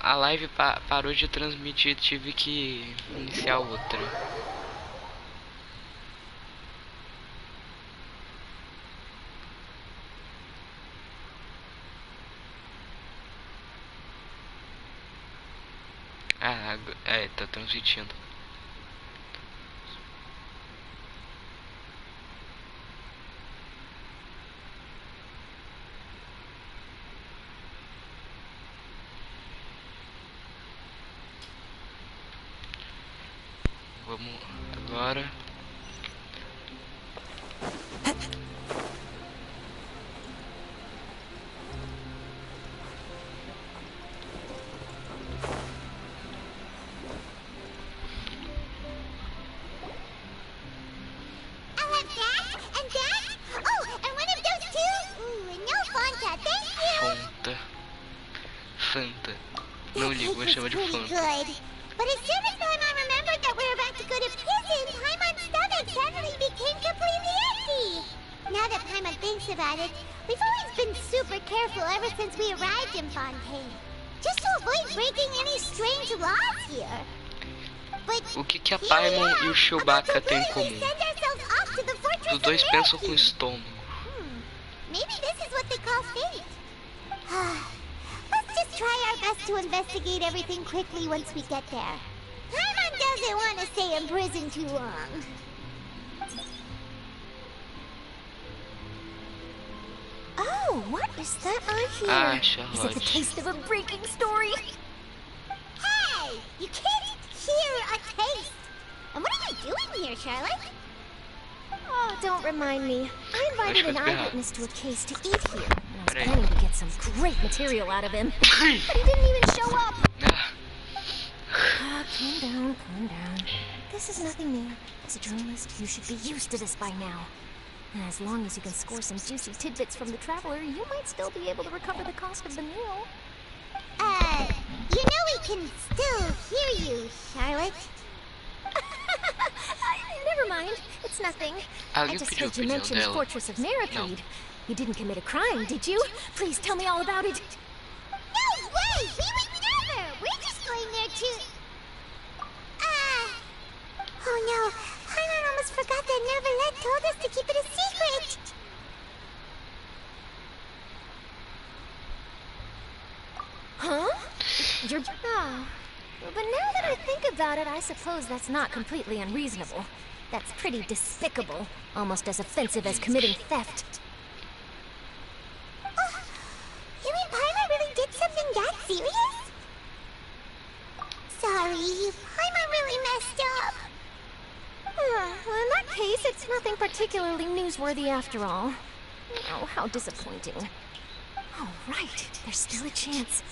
a live parou de transmitir, tive que iniciar outra. Ah, tá transmitindo. Vamos agora. Fanta. Não ligo, vou chamar de Fanta. But as soon as Paimon remembered that we were about to go to prison, Paimon's stomach suddenly became completely empty. Now that Paimon thinks about it, we've always been super careful ever since we arrived in Fontaine. Just to avoid breaking any strange laws here. But o que a Paimon e o Chewbacca têm em comum? Os dois pensam com o estômago. Maybe this is what they call fate. Let's just try our best to investigate everything quickly once we get there. Paimon doesn't want to stay in prison too long. Oh, what is that on here? Is it the taste of a breaking story? Hey! You can't hear a taste! And what are you doing here, Charlotte? Oh, don't remind me. I invited an eyewitness to a case to eat here. And I was planning to get some great material out of him. But he didn't even show up! Calm down, calm down. This is nothing new. As a journalist, you should be used to this by now. And as long as you can score some juicy tidbits from the traveler, you might still be able to recover the cost of the meal. You know we can still hear you, Charlotte. Never mind. It's nothing. I just heard you mention the Fortress of Mirapede. You didn't commit a crime, did you? Please tell me all about it. No way! We would never! We're just going there to... Oh no. Paimon almost forgot that Neverlet told us to keep it a secret. Huh? You're... Oh. But now that I think about it, I suppose that's not completely unreasonable. That's pretty despicable. Almost as offensive as committing theft. You mean Paimon really did something that serious? Sorry, Paimon really messed up. Well, in that case, it's nothing particularly newsworthy after all. Oh, how disappointing. Oh, right. There's still a chance.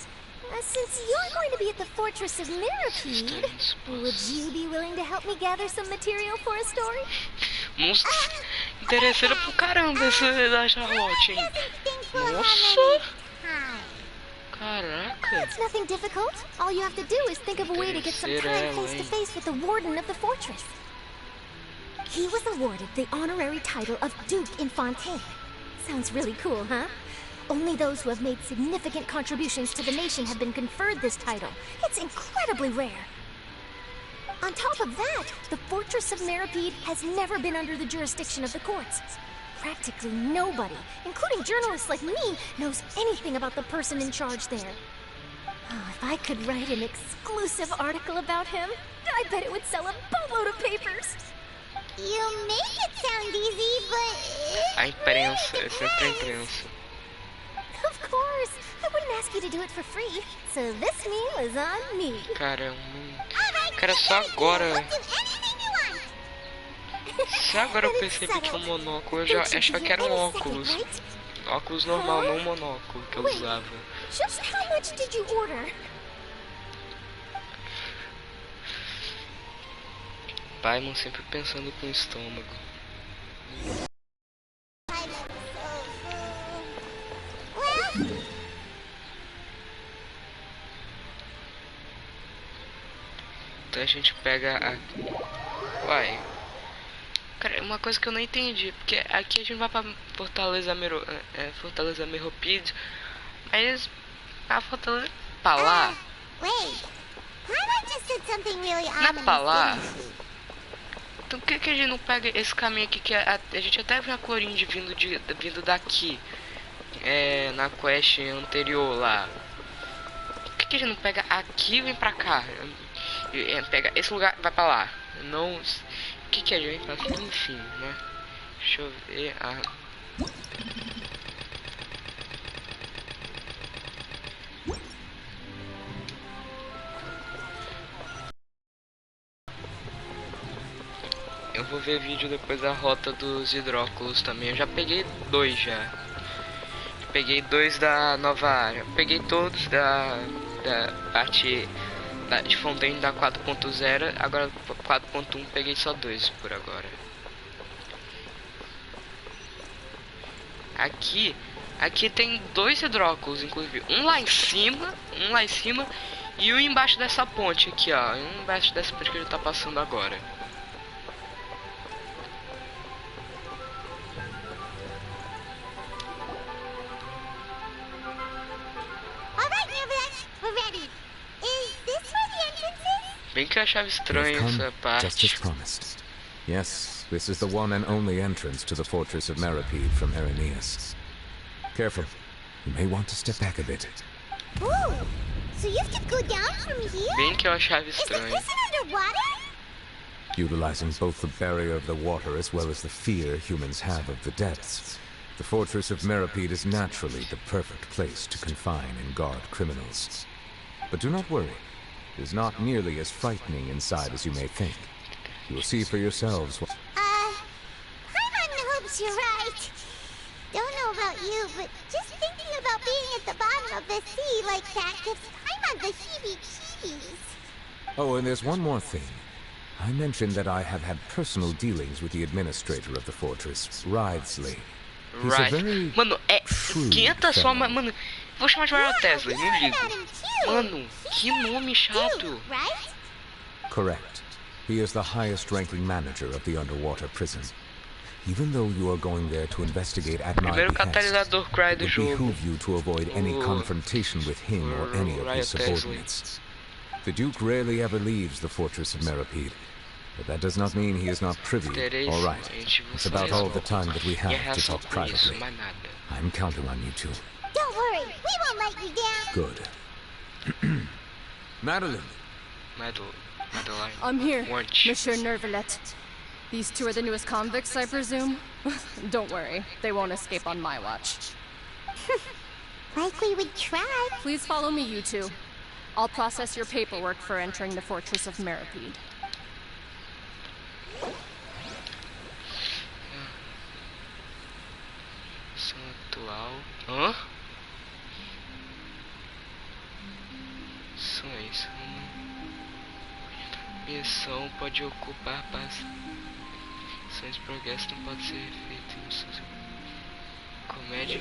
Since you're going to be at the Fortress of Mirapede, would you be willing to help me gather some material for a story? Nossa, interessante pro caramba essa da Charlotte, hein? Nossa! Caraca! It's nothing difficult. All you have to do is think of a way to get some time face to face with the warden of the fortress. He was awarded the honorary title of Duke in Fontaine. Sounds really cool, huh? Only those who have made significant contributions to the nation have been conferred this title. It's incredibly rare. On top of that, the Fortress of Mirapede has never been under the jurisdiction of the courts. Practically nobody, including journalists like me, knows anything about the person in charge there. Oh, if I could write an exclusive article about him, I bet it would sell a boatload of papers. You make it sound easy, but... A imprensa, é sempre a imprensa. Of course, I wouldn't ask you to do it for free, so this meal is on me. Caramba, cara, só agora. Só agora eu percebi que o monóculo, eu já achava que era um óculos. Óculos normal, não monóculo que eu usava. Just how much did you order? Paimon sempre pensando com o estômago. Então a gente pega a... Uai. Cara, uma coisa que eu não entendi, porque aqui a gente vai pra Fortaleza Mirapede, mas a Fortaleza pra lá Wait. Paimon just said something really Não é ominous. pra lá? didn't she? Então por que a gente não pega esse caminho aqui que a gente até viu a Clorinda vindo daqui? Na quest anterior lá. Por que a gente não pega aqui e vem pra cá? Pega esse lugar vai pra lá. Não. O que a gente faz? Enfim, né? Deixa eu ver. Eu vou ver vídeo depois da rota dos hidróculos também. Eu já peguei 2 já. Peguei 2 da nova área. Peguei todos da parte de Fontaine da 4.0. Agora 4.1 peguei só 2 por agora. Aqui tem 2 hidróculos, inclusive. Um lá em cima e um embaixo dessa ponte aqui, ó. Um embaixo dessa ponte que ele tá passando agora. Bem que eu achava estranho essa parte. Just as promised. Yes, this is the one and only entrance to the fortress of Meripede from Herenius. Careful. You may want to step back a bit. Ooh, so you have to go down from here? Bem que eu achava Is the estranho. prison underwater? Utilizing both the barrier of the water as well as the fear humans have of the depths, the fortress of Meripede is naturally the perfect place to confine and guard criminals. But do not worry. It is not nearly as frightening inside as you may think. You will see for yourselves. Paimon hopes you're right. Don't know about you, but just thinking about being at the bottom of the sea like that gives Paimon the heebie-jeebies. Oh, and there's one more thing. I mentioned that I have had personal dealings with the administrator of the fortress, Wriothesley. He's a Right. very Mano, shrewd 500 só, fellow. mano. Vou chamar de Wriothesley, não Yeah, ligo. about him too. Mano, que nome chato. Duke, right? Correct. He is the highest-ranking manager of the underwater prison. Even though you are going there to investigate at my Primeiro behest, catalisador cry it do would jogo. behoove you to avoid any confrontation with him or any of his Wriothesley. subordinates. The Duke rarely ever leaves the fortress of Meripede, but that does not mean he is not privy. Terei All right, gente, it's você about all the resolve. time that we Minha have to reação talk por isso, privately. mais nada. I'm counting on you two. Don't worry, we won't let you down. Good. Madeline. Madeline. I'm here, Once. Monsieur Nervalet. These two are the newest convicts, I presume? Don't worry, they won't escape on my watch. Like we would try. Please follow me, you two. I'll process your paperwork for entering the fortress of Meripede. Missão atual. Hã? Missões. Missão pode ocupar missões de progresso não pode ser feita em missões. Comédia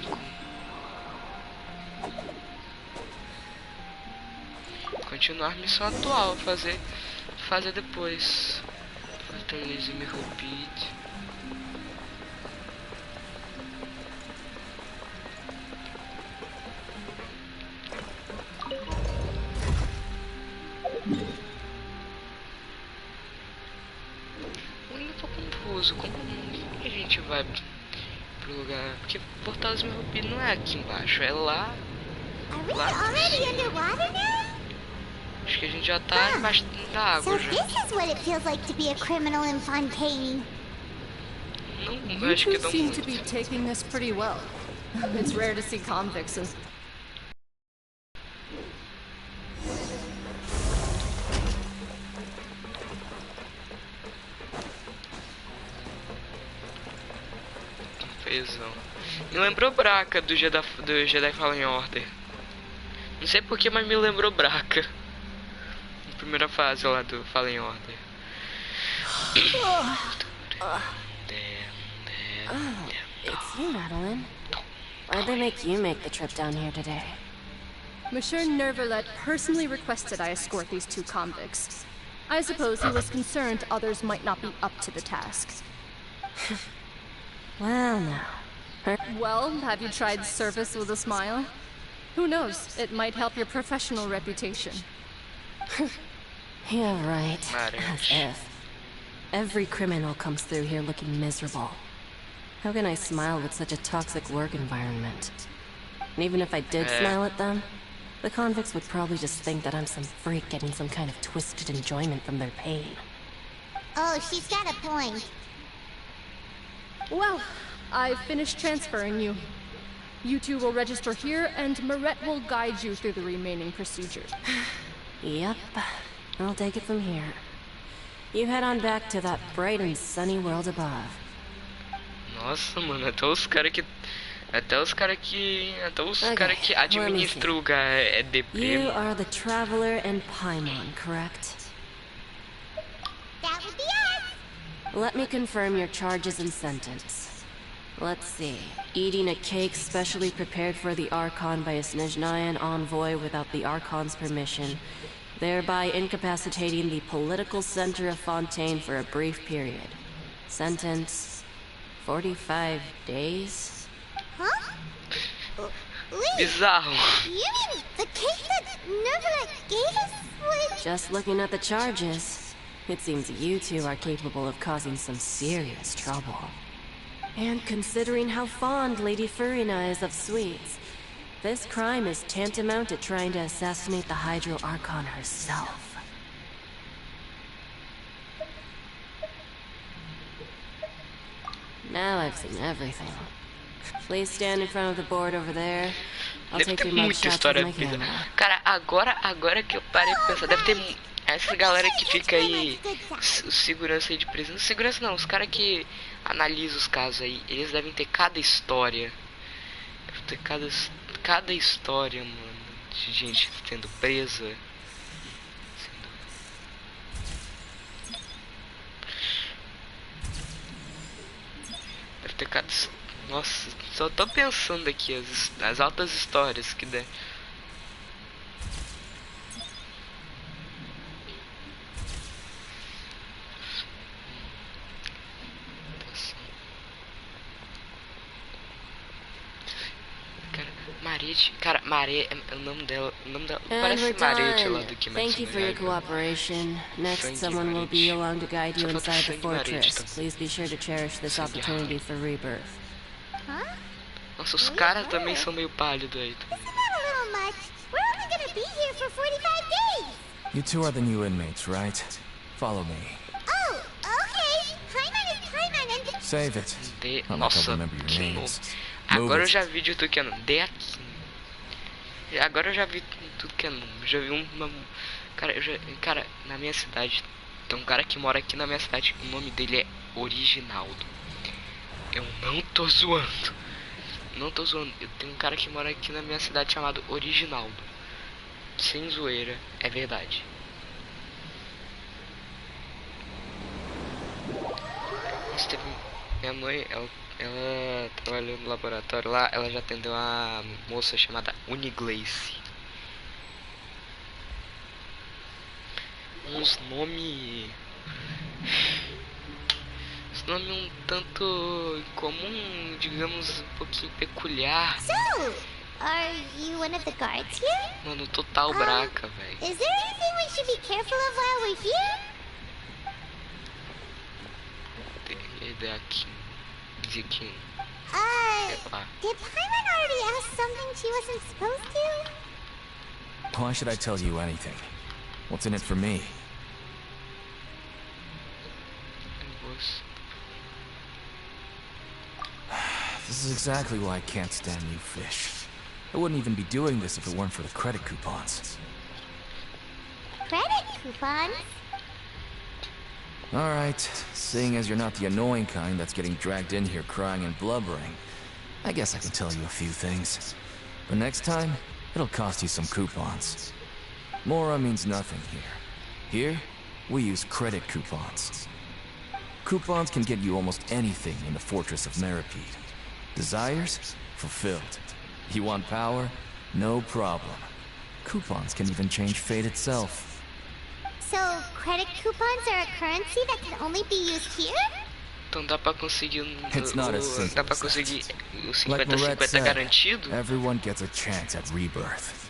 continuar missão atual, fazer depois. Fortaleza e me repeat. Eu ainda tô confuso. Como que a gente vai pro lugar? Porque Fortaleza e me repeat não é aqui embaixo, é lá. Are we Lá already underwater now? Acho que a gente já tá embaixo da So água this já. is what it feels like to be a criminal in Fontaine. Não, You acho que two não seem to muito. be taking this pretty well. It's rare to see convicts as... Feizão. Me lembrou Braca do Jedi Fallen Order. Não sei porquê, mas me lembrou Braca. Na primeira fase lá do Fallen Order. It's you, Madeline. Why'd they make you make the trip down here today? Monsieur Nervalet personally requested I escort these two convicts. I suppose he was concerned others might not be up to the task. Well, now. Well, have you tried service with a smile? Who knows, it might help your professional reputation. Yeah, right. As Marés. if. Every criminal comes through here looking miserable. How can I smile with such a toxic work environment? And even if I did smile at them, the convicts would probably just think that I'm some freak getting some kind of twisted enjoyment from their pain. Oh, she's got a point. Well, I've finished transferring you. You two will register here, and Marette will guide you through the remaining procedure. Yep. I'll take it from here. You head on back to that bright and sunny world above. Nossa, mano, até os cara que administram o lugar é deprê. You are the Traveler and Paimon, correct? That would be us. Let me confirm your charges and sentence. Let's see. Eating a cake specially prepared for the Archon by a Snezhnayan envoy without the Archon's permission, thereby incapacitating the political center of Fontaine for a brief period. Sentence: 45 days? Huh? Wait, Bizarro. you mean the cake that Nervalet gave us was... Just looking at the charges, it seems you two are capable of causing some serious trouble. And considering how fond Lady Furina is of sweets, this crime is tantamount to trying to assassinate the Hydro Archon herself. Now I've seen everything. Please stand in front of the board over there. I'll Deve take ter your muita mugshots with história my bizarra. camera. Cara, agora que eu parei pra pensar, deve ter essa galera que fica aí, os segurança aí de prisão. Segurança não, os caras que analisam os casos aí, eles devem ter cada história. Deve ter cada história, mano, de gente sendo presa. Deve ter cada... Nossa, só tô pensando aqui as altas histórias que der. Cara, Marete, o nome dela parece we're Marete lá done. do que Thank you for your cooperation. Next, someone will be along to guide you inside the fortress. Please be sure to cherish this opportunity for rebirth. Huh? Nossa, os caras também são meio pálidos aí. Isn't that a little much? We're only gonna be here for 45 days. You two are the new inmates, right? Follow me. Oh, okay. Paimon is Paimon and... Save it. Nossa, remember your que names. novo. Agora eu it. já vi de tudo que é nome. De aqui. Agora eu já vi tudo que é nome. Já vi uma... Cara, na minha cidade tem um cara que mora aqui na minha cidade. O nome dele é Originaldo. Eu não tô zoando. Não tô zoando. Eu tenho um cara que mora aqui na minha cidade chamado Originaldo. Sem zoeira, é verdade. Minha mãe, ela trabalhou no laboratório lá. Ela já atendeu uma moça chamada Uniglace. Uns nomes um tanto incomum, digamos, um pouquinho peculiar. So, are you one of the guards here? Mano, total braca, velho. Is there anything we should be careful of while we're here? Aqui. Did Paimon already ask something she wasn't supposed to? Why should I tell you anything? What's in it for me? This is exactly why I can't stand you fish. I wouldn't even be doing this if it weren't for the credit coupons. Credit coupons? Alright, seeing as you're not the annoying kind that's getting dragged in here crying and blubbering, I guess I can tell you a few things. But next time, it'll cost you some coupons. Mora means nothing here. Here, we use credit coupons. Coupons can get you almost anything in the Fortress of Meripede. Desires? Fulfilled. You want power? No problem. Coupons can even change fate itself. So, credit coupons are a currency that can only be used here? Então dá pra conseguir It's not as simple dá pra as conseguir that. o Like Moret 50-50 said, garantido? everyone gets a chance at rebirth.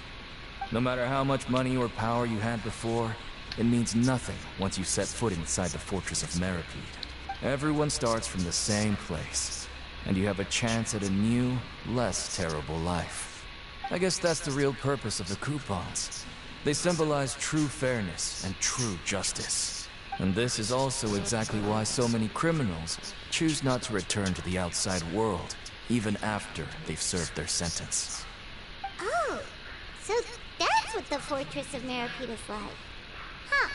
No matter how much money or power you had before, it means nothing once you set foot inside the fortress of Meripede. Everyone starts from the same place, and you have a chance at a new, less terrible life. I guess that's the real purpose of the coupons. They symbolize true fairness and true justice. And this is also exactly why so many criminals choose not to return to the outside world, even after they've served their sentence. Oh, so that's what the Fortress of Meripede is like. Huh.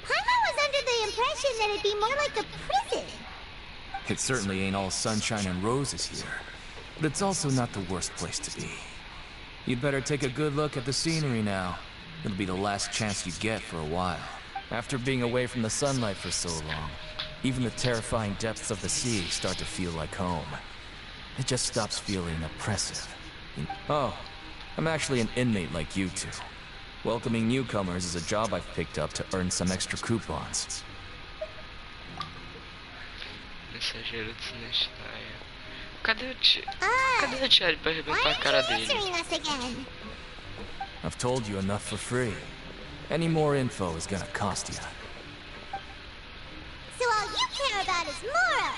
Paimon was under the impression that it'd be more like a prison. It certainly ain't all sunshine and roses here, but it's also not the worst place to be. You'd better take a good look at the scenery now. It'll be the last chance you get for a while. After being away from the sunlight for so long, even the terrifying depths of the sea start to feel like home. It just stops feeling oppressive. Oh, I'm actually an inmate like you two. Welcoming newcomers is a job I've picked up to earn some extra coupons. Mensageiro desnecessário. Cadê o Cherry pra arrebentar a cara dele? I've told you enough for free. Any more info is gonna cost you. So all you care about is Mora!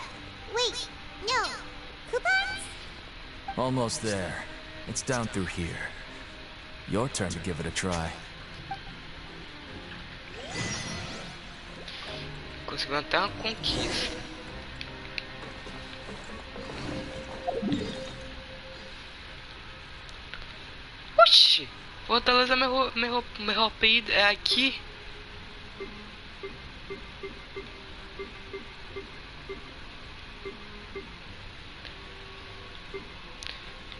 Wait, no. Coupons? Almost there. It's down through here. Your turn to give it a try. Conseguiu até uma conquista. Oxi! Fortaleza Meripede é aqui?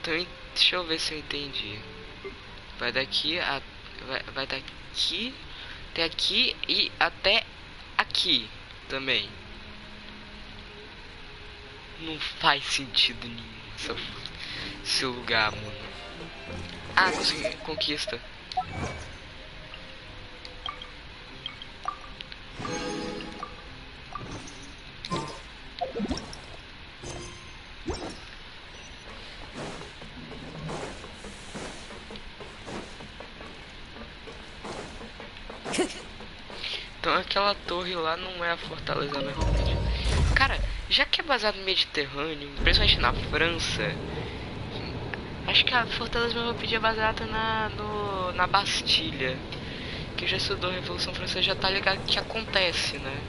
Então, deixa eu ver se eu entendi. Vai daqui a... vai daqui até aqui e até aqui também. Não faz sentido nenhum esse lugar, mano. Ah, consegui. Conquista. Então aquela torre lá não é a Fortaleza Meripede. Cara, já que é baseado no Mediterrâneo, principalmente na França, acho que a Fortaleza Meripede é baseada na Bastilha. Quem já estudou a Revolução Francesa já tá ligado que acontece, né?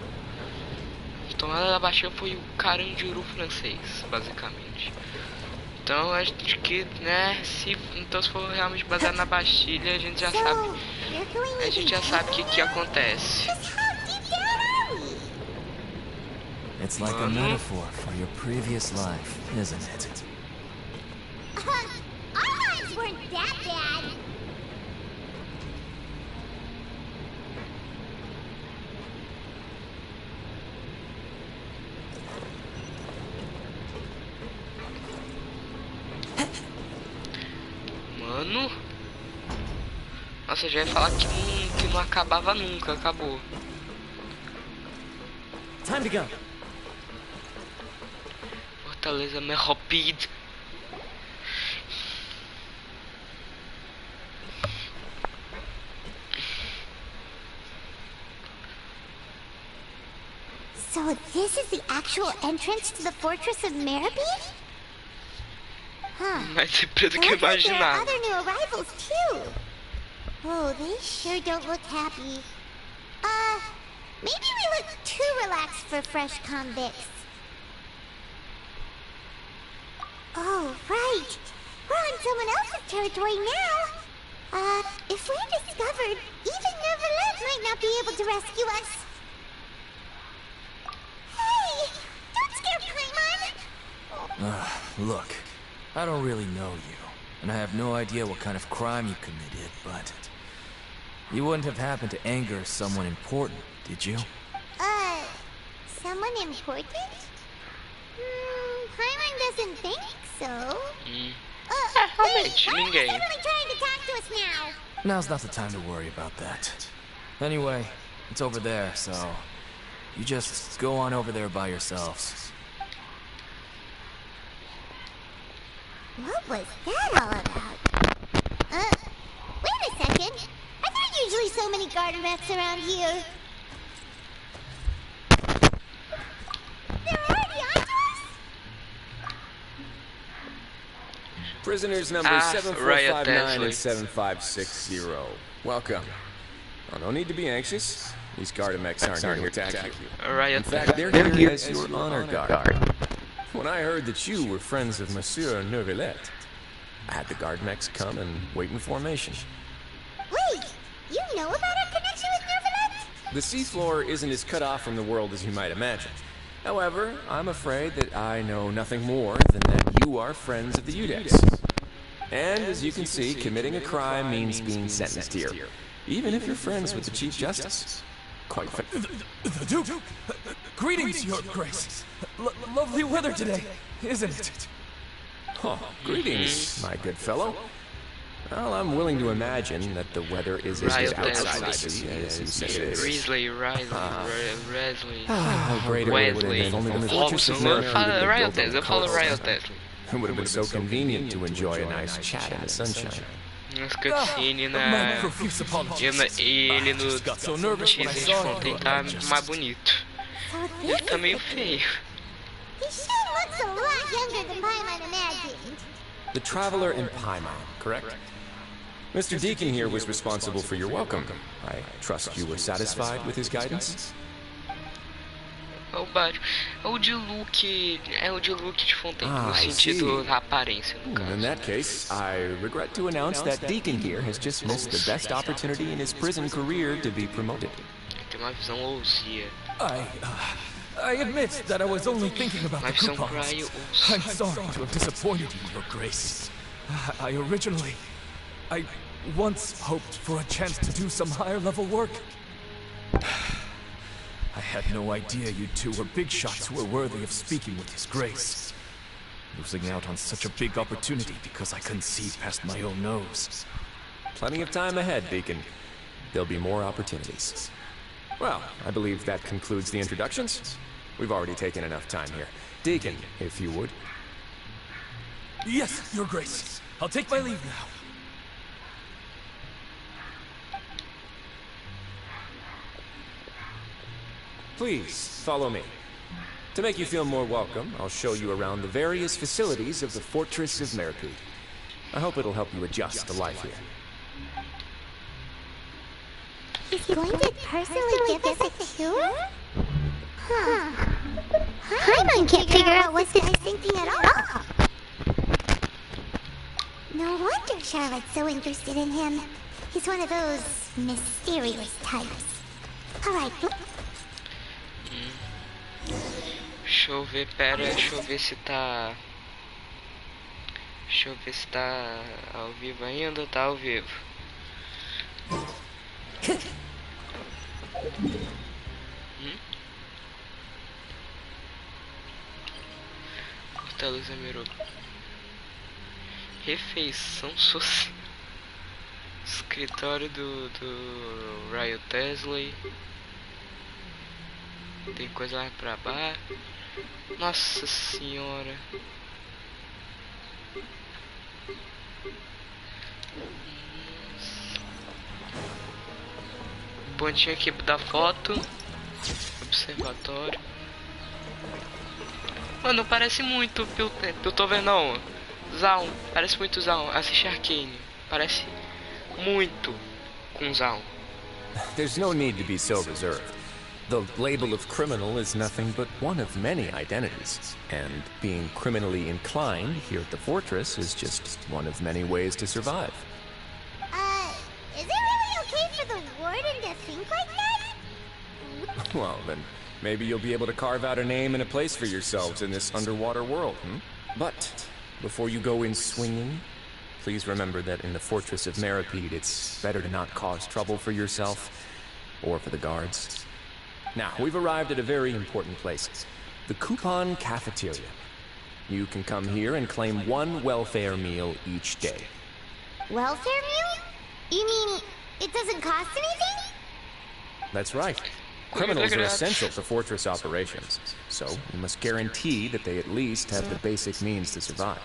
A tomada da Bastilha foi o Carandiru francês, basicamente. Então acho que, né, se for realmente baseado na Bastilha, a gente já sabe. A gente já sabe o que acontece. It's like a metaphor for your previous life, isn't it? Our lives weren't that bad. Mano, nossa, eu já ia falar que não acabava nunca, acabou. Time to go. Fortaleza Meripede. So this is the actual entrance to the Fortress of Meripede? Huh. Mais surpresa que eu Looks like there are imaginava. other new arrivals too. Oh, they sure don't look happy. Maybe we look too relaxed for fresh convicts. Oh, right. We're on someone else's territory now. If we're discovered, even Neverland might not be able to rescue us. Hey! Don't scare Paimon! Look, I don't really know you, and I have no idea what kind of crime you committed, but you wouldn't have happened to anger someone important, did you? Someone important? Paimon doesn't think so. Realmente, Wait, ninguém. Paimon's literally trying to talk to us now. Now's not the time to worry about that. Anyway, it's over there, so you just go on over there by yourselves. What was that all about? Wait a second. so many garden rats around here. They're already onto us? Prisoners number 7459 Riot and 7560. Welcome. Oh, no need to be anxious. These Gardamex aren't here to attack you. Riot In fact, they're here as your honor guard. When I heard that you were friends of Monsieur Neuvillette, I had the Gardamex come and wait in formation. Wait, you know about our connection with Neuvillette? The seafloor isn't as cut off from the world as you might imagine. However, I'm afraid that I know nothing more than that you are friends of the Udex. And as you can see, committing a crime means being sentenced here, even if you're friends with the Chief Justice. Quite The Duke! Greetings, Your Grace. Lovely weather today, isn't it? Oh, greetings, my good fellow. Well, I'm willing to imagine that the weather is as good outside the sea as you say it is. Risley. How great it would have been if only the fortress of Mercury had been built on coast. It would have been so convenient to enjoy a nice chat in the sunshine. Nas cutscenes My profuse apologies. ele no Got so nervous when I teaser de saw Fontaine you. tá mais bonito. So Ele this tá meio feio. He sure looks a lot younger than Paimon imagined. The Traveler in Paimon, correct? Mr. Deacon here was responsible for your welcome. I trust you were satisfied with his guidance? É o Batman. É o de Luke. É o de Luke de Fontaine, no sentido da aparência, no caso. In that case, I regret to announce that Deacon here has just missed the best opportunity in his prison career to be promoted. Tem uma visão ousia. I admit that I was only thinking about Uma the visão coupons. praia I'm ousia. sorry to have disappointed you, Your Grace. I once hoped for a chance to do some higher-level work. I had no idea you two were big shots who were worthy of speaking with His Grace. Losing out on such a big opportunity because I couldn't see past my own nose. Plenty of time ahead, Deacon. There'll be more opportunities. Well, I believe that concludes the introductions. We've already taken enough time here. Deacon, if you would. Yes, Your Grace. I'll take my leave now. Please, follow me. To make you feel more welcome, I'll show you around the various facilities of the Fortress of Meripede. I hope it'll help you adjust to life here. He's going to personally give us a tour? Huh. Paimon can't figure out what this guy's thinking at all. No wonder Charlotte's so interested in him. He's one of those mysterious types. Alright. Deixa eu ver, pera, deixa eu ver se tá. Deixa eu ver se tá ao vivo ainda, tá ao vivo. Fortaleza mirou. Refeição social. Escritório do Ryan Tesley. Tem coisa lá pra baixo. Nossa senhora. Pontinho aqui da foto. Observatório. Mano, parece muito pelo tempo. Eu tô vendo não. Zaun. Parece muito Zaun. Assiste Arcane. Parece muito com Zaun. There's no need to be so reserved. The label of criminal is nothing but one of many identities, and being criminally inclined here at the Fortress is just one of many ways to survive. Is it really okay for the warden to think like that? Well, then maybe you'll be able to carve out a name and a place for yourselves in this underwater world, But before you go in swinging, please remember that in the Fortress of Meripede, it's better to not cause trouble for yourself or for the guards. Now, we've arrived at a very important place, the Coupon Cafeteria. You can come here and claim one welfare meal each day. Welfare meal? You mean it doesn't cost anything? That's right. Criminals are essential to Fortress operations, so you must guarantee that they at least have the basic means to survive.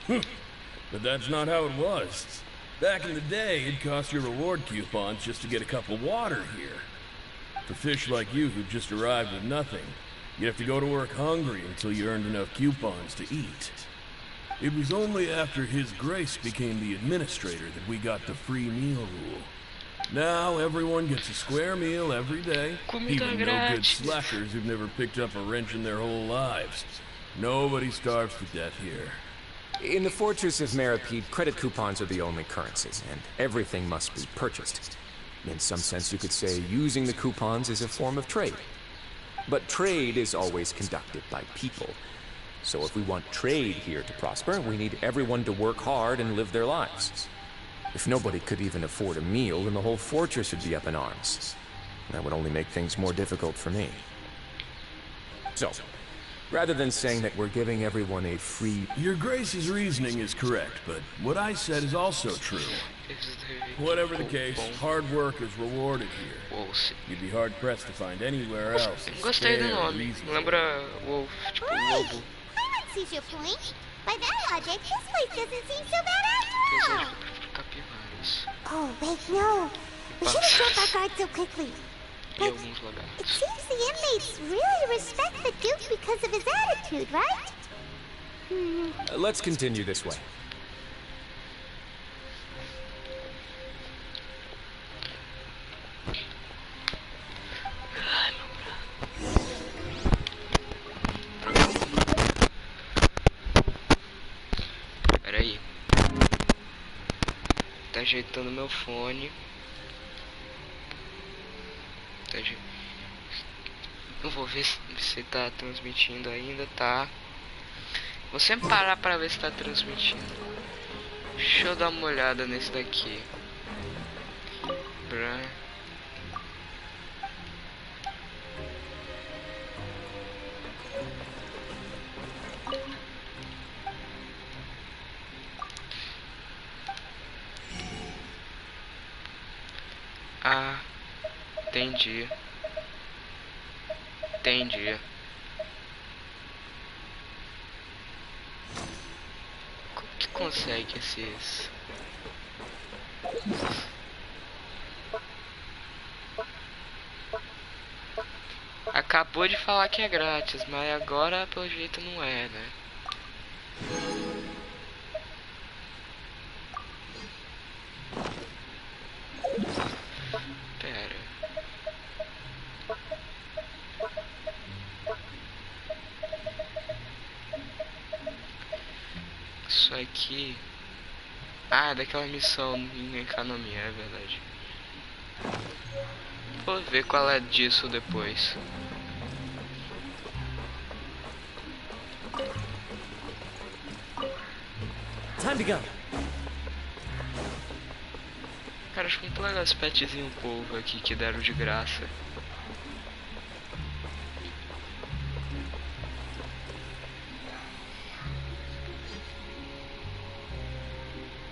But that's not how it was. Back in the day, it cost your reward coupons just to get a cup of water here. For fish like you who just arrived with nothing, you have to go to work hungry until you earned enough coupons to eat. It was only after His Grace became the administrator that we got the free meal rule. Now everyone gets a square meal every day, even no good slackers who've never picked up a wrench in their whole lives. Nobody starves to death here. In the Fortress of Meripede, credit coupons are the only currencies, and everything must be purchased. In some sense, you could say using the coupons is a form of trade. But trade is always conducted by people. So if we want trade here to prosper, we need everyone to work hard and live their lives. If nobody could even afford a meal, then the whole fortress would be up in arms. That would only make things more difficult for me. So, rather than saying that we're giving everyone a free... Your Grace's reasoning is correct, but what I said is also true. Whatever the case, hard work is rewarded here. You'd be hard-pressed to find anywhere else. Gostei do nome. Lembra Wolf, tipo lobo. I see your point. By that logic, this place doesn't seem so bad after all. Oh, wait, no. We shouldn't jump our guard so quickly. But it seems the inmates really respect the Duke because of his attitude, right? Let's continue this way. Peraí. Tá ajeitando meu fone. Eu vou ver se tá transmitindo ainda, tá? Vou sempre parar pra ver se tá transmitindo. Deixa eu dar uma olhada nesse daqui. Ah, entendi. Entendi. Como que consegue esses? Acabou de falar que é grátis, mas agora pelo jeito não é, né? Pera. Isso aqui. Ah, daquela missão em economia, é verdade. Vou ver qual é disso depois. Time to go. Cara, acho muito legal esse petzinho polvo aqui que deram de graça.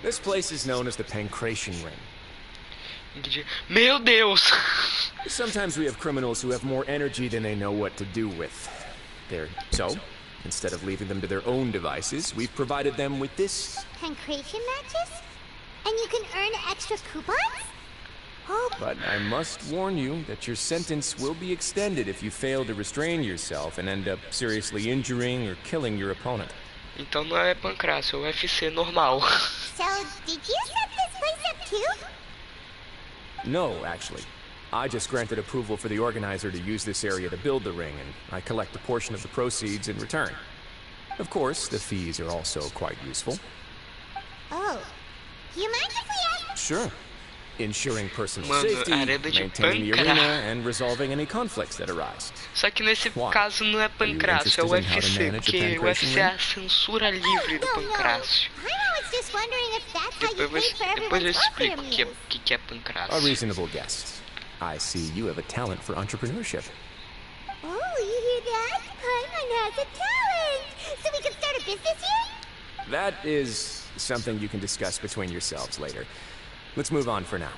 This place is known as the Pancration Ring. Meu Deus! Sometimes we have criminals who have more energy than they know what to do with. So, instead of leaving them to their own devices, we've provided them with this. Pancration matches? And you can earn extra coupons? Oh. But I must warn you that your sentence will be extended if you fail to restrain yourself and end up seriously injuring or killing your opponent. Então não é pancrácio, é o UFC normal. So, did you set this place up too? No, actually. I just granted approval for the organizer to use this area to build the ring, and I collect a portion of the proceeds in return. Of course, the fees are also quite useful. Oh. Do you mind if we ask? Sure. Ensuring personal Mano, safety, maintaining the arena, and resolving any conflicts that arise. Só que nesse caso não é pancrácio, é o UFC, porque o UFC é a censura livre do pancrácio. Depois eu explico o que é pancrácio. A reasonable guess. I see you have a talent for entrepreneurship. Oh, you hear that? Paimon has a talent! So we can start a business here? That is something you can discuss between yourselves later. Let's move on for now.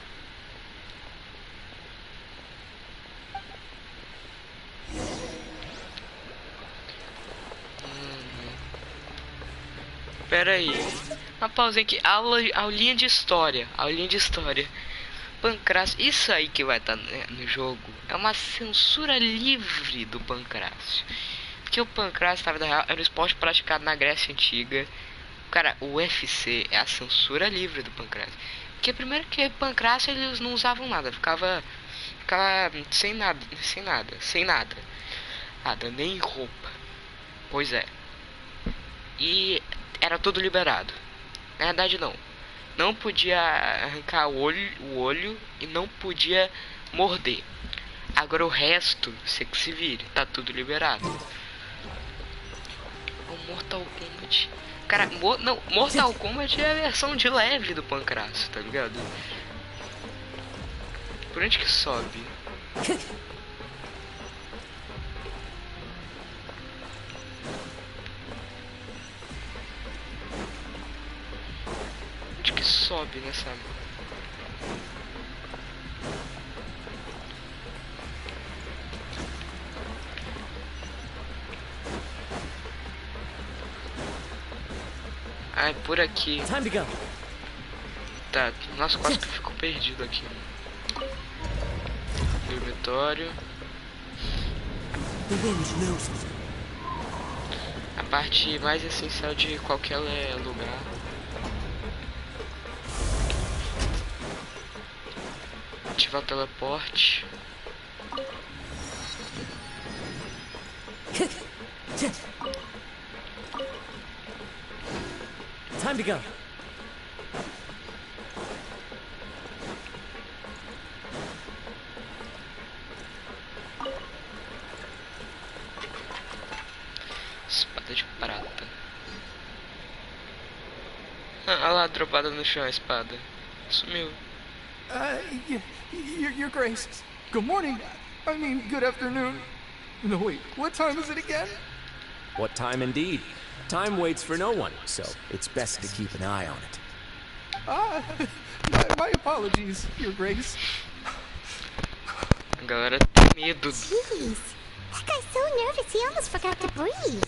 Pera aí. Uma pausinha aqui. Aulinha de história. Aulinha de história. Pancrácio. Isso aí que vai estar no jogo é uma censura livre do Pancrácio. Porque o Pancrácio, na vida real, era um esporte praticado na Grécia Antiga. Cara, o UFC é a censura livre do Pancrácio. Porque primeiro que Pancrácio eles não usavam nada. Ficava sem nada. Nada, nem roupa. Pois é. E era tudo liberado. Na verdade não. Não podia arrancar o olho e não podia morder. Agora o resto, você que se vire, tá tudo liberado. O Mortal Kombat. Cara, Mortal Kombat é a versão de leve do Pancrácio, tá ligado? Por onde que sobe? Onde que sobe nessa... Ah, é por aqui. Tá, nossa, quase que eu fico perdido aqui. Dormitório. A parte mais essencial de qualquer lugar. Ativar o teleporte. Time to go. Espada de prata. Ah lá, dropada no chão a espada. Sumiu. Your Grace. Good morning. I mean, good afternoon. No, wait, what time is it again? What time indeed? Time waits for no one, so it's best to keep an eye on it. My apologies, Your Grace. A galera tem medo. Jeez, that guy's so nervous he almost forgot to breathe.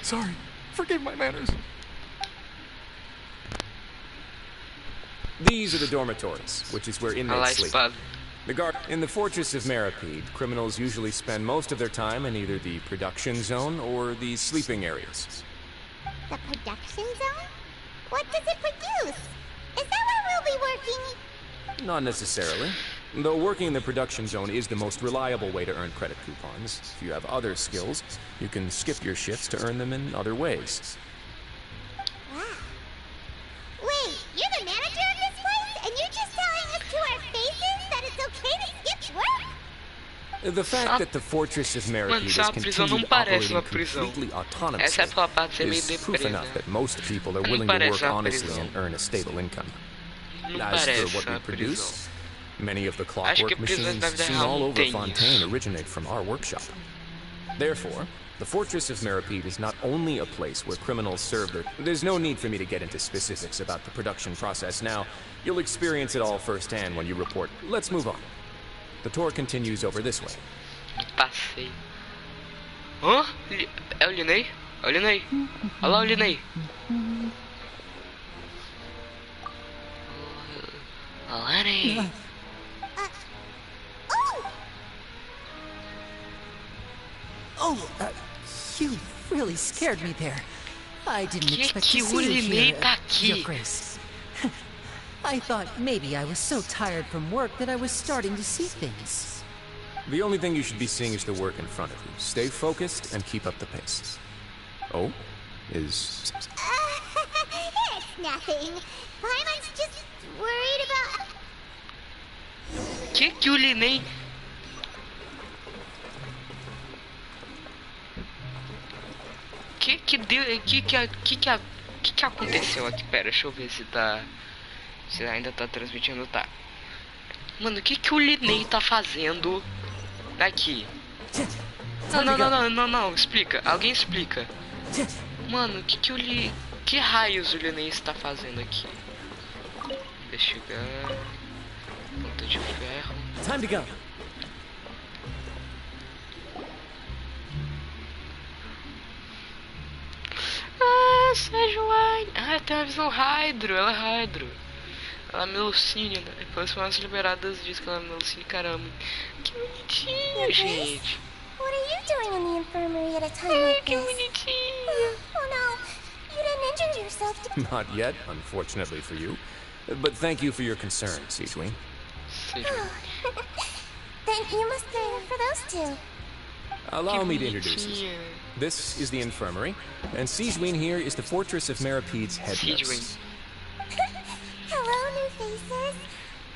Sorry, forgive my manners. These are the dormitories, which is where inmates sleep. Espada. In the Fortress of Meripede, criminals usually spend most of their time in either the production zone or the sleeping areas. The production zone? What does it produce? Is that where we'll be working? Not necessarily. Though working in the production zone is the most reliable way to earn credit coupons. If you have other skills, you can skip your shifts to earn them in other ways. Wow. Wait, you're the manager of this place? And you're just telling us to our faces that it's okay to skip work? The fact that the Fortress of Meripede has continued operating completely autonomously is proof enough that most people are willing to work honestly and earn a stable income. As for what we produce, many of the clockwork machines seen all over Fontaine originate from our workshop. Therefore, the Fortress of Meripede is not only a place where criminals serve their... There's no need for me to get into specifics about the production process now. You'll experience it all firsthand when you report. Let's move on. The tour continues over this way. Passei. Hã? É o Linei? É o Linei. Olha lá o Linei. Lenny. You really scared me there. I didn't expect to o see you Linei here, tá aqui? Your Grace. I thought maybe I was so tired from work that I was starting to see things. The only thing you should be seeing is the work in front of you. Stay focused and keep up the pace. Oh? Is... It's nothing. Paimon's just worried about... Que o Linei... Que aconteceu aqui? Pera, deixa eu ver se tá... Se ainda tá transmitindo, tá. Mano, o que o Linei tá fazendo aqui? Não, explica. Alguém explica. Mano, que raios o Linei está fazendo aqui? Investigar... Ponta de ferro... Time to go. Ah, Sejuani. Ah, tem uma visão Hydro. Ela é Hydro. Ela é Melusine, né? Pelas formas liberadas diz que ela é Melusine. Caramba. Que bonitinho, gente. What are you doing in the infirmary at a time like Que this? bonitinho. Oh no, you didn't injure yourself. Not yet, unfortunately for you. But thank you for your concern, Sejuani. Then you must be here for those two. Allow me to introduce you. This is the infirmary, and Sejuani here is the Fortress of Merapede's head nurse. Hello, new faces.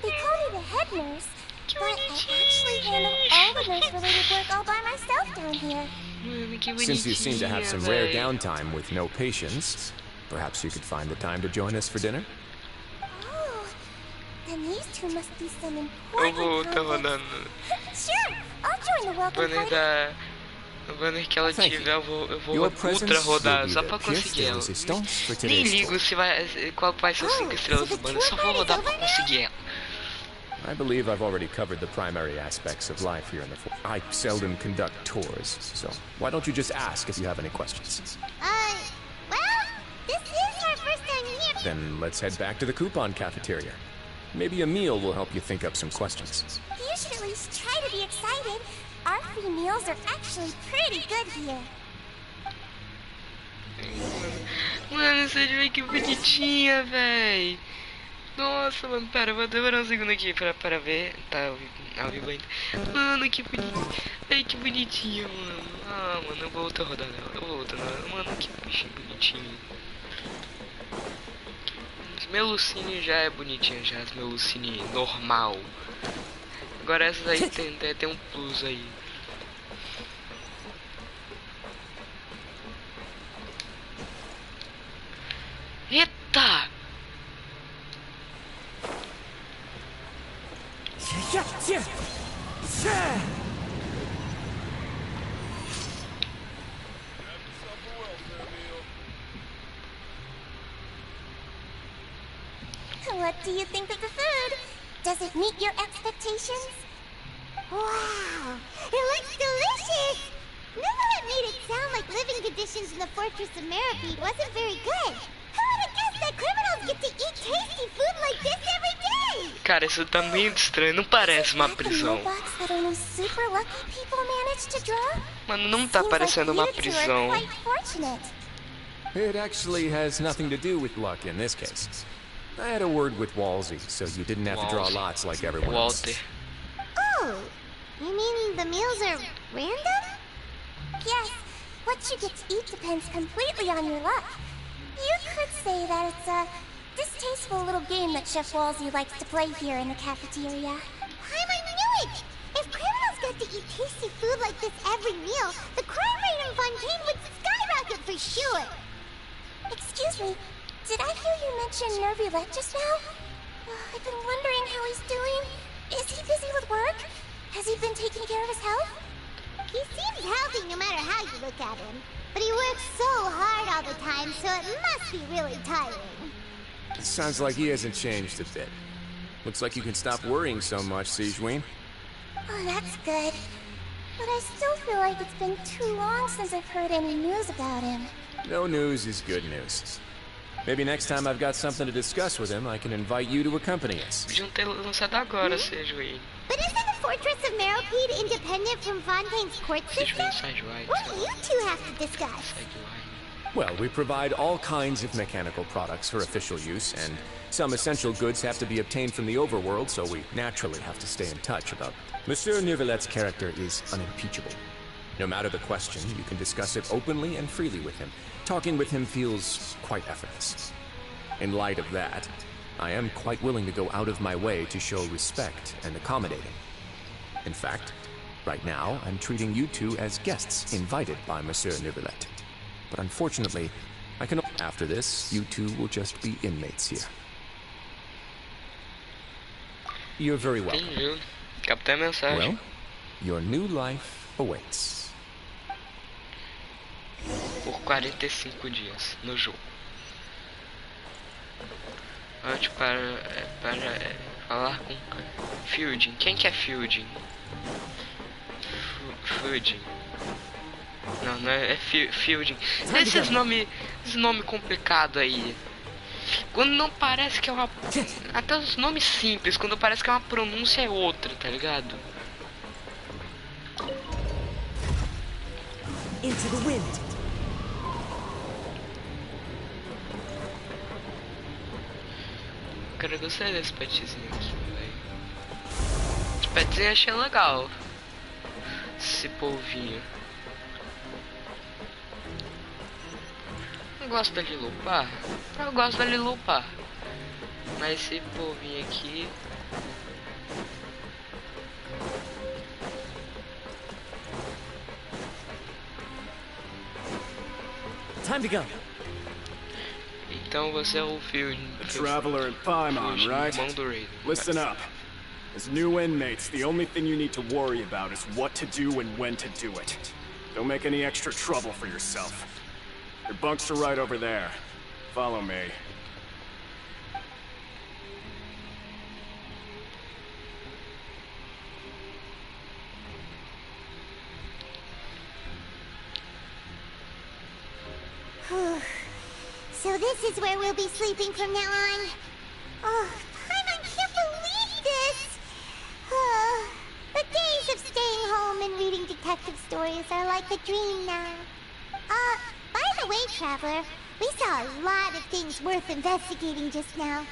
They call me the head nurse, but I actually handle all the nurse-related work all by myself down here. Since you seem to have some rare downtime with no patients, perhaps you could find the time to join us for dinner? Oh, then these two must be some important convicts. Sure, I'll join the welcome party. O banner que ela tiver, eu vou ultra rodar só pra conseguir ela. Nem ligo se vai, qual vai ser os 5 estrelas do banner, só vou rodar pra conseguir ela. I believe I've already covered the primary aspects of life here in the fort. I seldom conduct tours, so why don't you just ask if you have any questions? Well, this is our first time here. Then let's head back to the coupon cafeteria. Maybe a meal will help you think up some questions. You should at least try to be excited. Our free meals are actually pretty good here. Mano, você viu que bonitinha, véi. Nossa, mano, pera, vou demorar um segundo aqui pra ver. Tá ao vivo ainda. Mano, que bonitinho. Ai, que bonitinho, mano. Ah, mano, eu vou outra rodada. Mano, que bichinho bonitinho. Os Melusine já é bonitinho, já as Melusine normal. Agora essas aí tem um plus aí. Eita! What do you think of the food? Does it meet your expectations? Wow, it looks delicious! Neverlet made it sound like living conditions in the Fortress of Meripede wasn't very good. Who would have guessed that criminals get to eat tasty food like this every day? Cara, isso tá muito estranho, não parece uma prisão. Mano, não tá parecendo uma prisão. It actually has nothing to do with luck in this case. I had a word with Walsey, so you didn't have to draw lots like everyone else. Oh, you mean the meals are random? Yes, what you get to eat depends completely on your luck. You could say that it's a distasteful little game that Chef Walsey likes to play here in the cafeteria. I knew it! If criminals got to eat tasty food like this every meal, the crime rate in Fontaine would skyrocket for sure! Excuse me, did I hear you mention Nervulette just now? I've been wondering how he's doing. Is he busy with work? Has he been taking care of his health? He seems healthy no matter how you look at him. But he works so hard all the time, so it must be really tiring. Sounds like he hasn't changed a bit. Looks like you can stop worrying so much, Sejuani. Oh, that's good. But I still feel like it's been too long since I've heard any news about him. No news is good news. Maybe next time I've got something to discuss with him, I can invite you to accompany us. Podiam ter lançado agora, Sejuani. But isn't the Fortress of Meripede independent from Fontaine's court system? What do you two have to discuss? Well, we provide all kinds of mechanical products for official use, and some essential goods have to be obtained from the overworld, so we naturally have to stay in touch about it. Monsieur Nervulette's character is unimpeachable. No matter the question, you can discuss it openly and freely with him. Talking with him feels quite effortless. In light of that, I am quite willing to go out of my way to show respect and accommodating. In fact, right now, I'm treating you two as guests invited by Monsieur Nervulette. But unfortunately, I can... After this, you two will just be inmates here. You're very welcome. Captei a mensagem. Well, your new life awaits. Por 45 dias no jogo. Volte para falar com Fielding. Quem que é Fielding? Fielding. Não, não é Fielding. Esse nome complicado aí. Quando não parece que é uma... Até os nomes simples, quando parece que é uma pronúncia é outra, tá ligado? Into the wind. Cara, eu gostei desse petzinho aqui, velho. Esse petzinho eu achei legal. Esse polvinho. Eu gosto da Lilupar. Eu gosto da Lilupar. Mas esse polvinho aqui... Time to go. Então você é o Field. A traveler in Paimon, right? Listen up. As new inmates, the only thing you need to worry about is what to do and when to do it. Don't make any extra trouble for yourself. Your bunks are right over there. Follow me. So this is where we'll be sleeping from now on. Oh, I can't believe this! The days of staying home and reading detective stories are like a dream now. By the way, Traveler, we saw a lot of things worth investigating just now.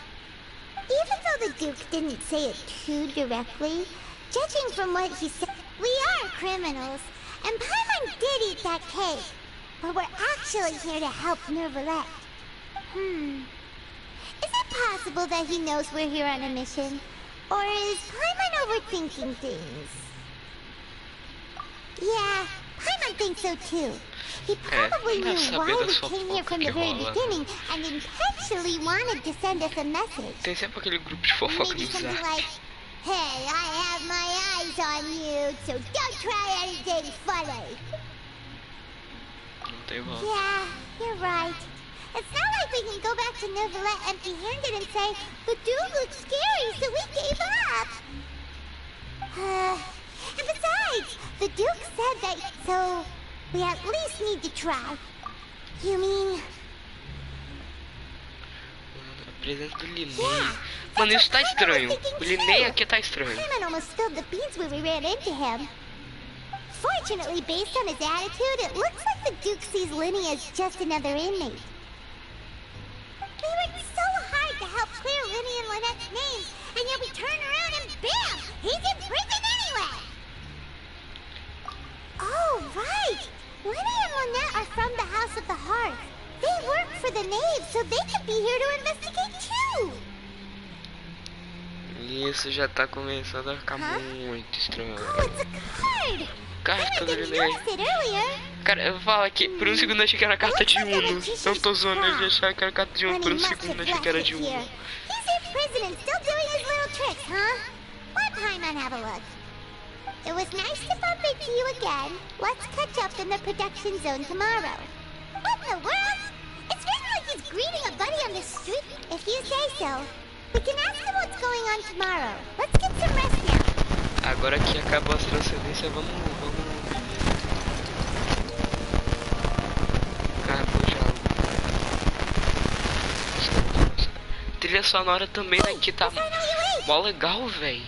Even though the Duke didn't say it too directly, judging from what he said, we are criminals, and Paimon did eat that cake. But we're actually here to help Nervalette. Is it possible that he knows we're here on a mission? Or is Paimon overthinking things? Yeah, Paimon thinks so too. He probably knew why we came here from the very beginning and intentionally wanted to send us a message. Tem sempre aquele grupo de fofoca Maybe no something Zap. like, hey, I have my eyes on you, so don't try anything funny. Não tem volta. Yeah, you're right. It's not like we can go back to Nervalette empty-handed and say, the dude looks scary, so we gave up. And besides, the Duke said that, so we at least need to try. You mean... A presença do Linnea. Mano, isso tá estranho. O Linnea aqui tá estranho. Paimon almost spilled the beans when we ran into him. Fortunately, based on his attitude, it looks like the Duke sees Linnea as just another inmate. We worked so hard to help clear Linnea and Lynette's names, and yet we turn around and bam! He's in prison anyway! Oh, right! Linnea and Lynette are from the House of the Hearth. They work for the Knave, so they could be here to investigate too! Isso já tá começando a ficar muito estranho. Oh, it's a card! Carta do Linnea. Cara, eu falo aqui, por um segundo eu achei que era carta de Uno. Não tô zoando, eu achava que era carta de Uno. Por um segundo eu achei que era de Uno. He's in prison and still doing his little tricks, huh? Let Paimon have a look. It was nice to bump into you again. Let's catch up in the production zone tomorrow. What in the world? It's written like he's greeting a buddy on the street. If you say so. We can ask him what's going on tomorrow. Let's get some rest now. Agora que acabou a transcendência, vamos acabou já. Trilha sonora também daqui tá mó legal, véi.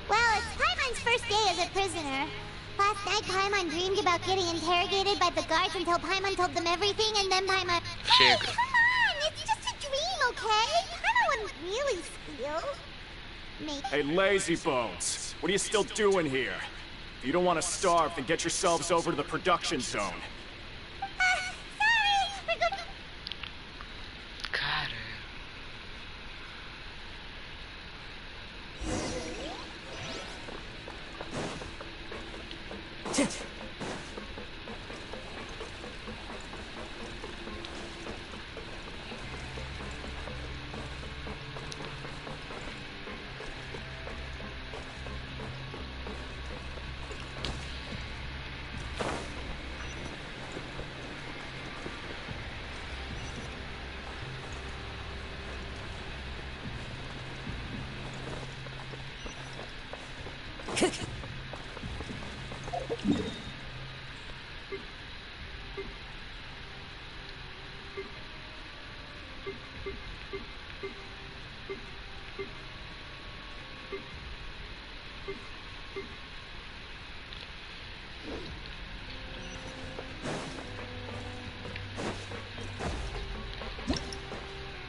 Well, it's Paimon's first day as a prisoner. Last night, Paimon dreamed about getting interrogated by the guards until Paimon told them everything, and then Paimon... Hey, come on! It's just a dream, okay? Paimon wouldn't really steal. Hey, lazy bones. What are you still doing here? If you don't want to starve, then get yourselves over to the production zone. Sorry! We're going to... Cara...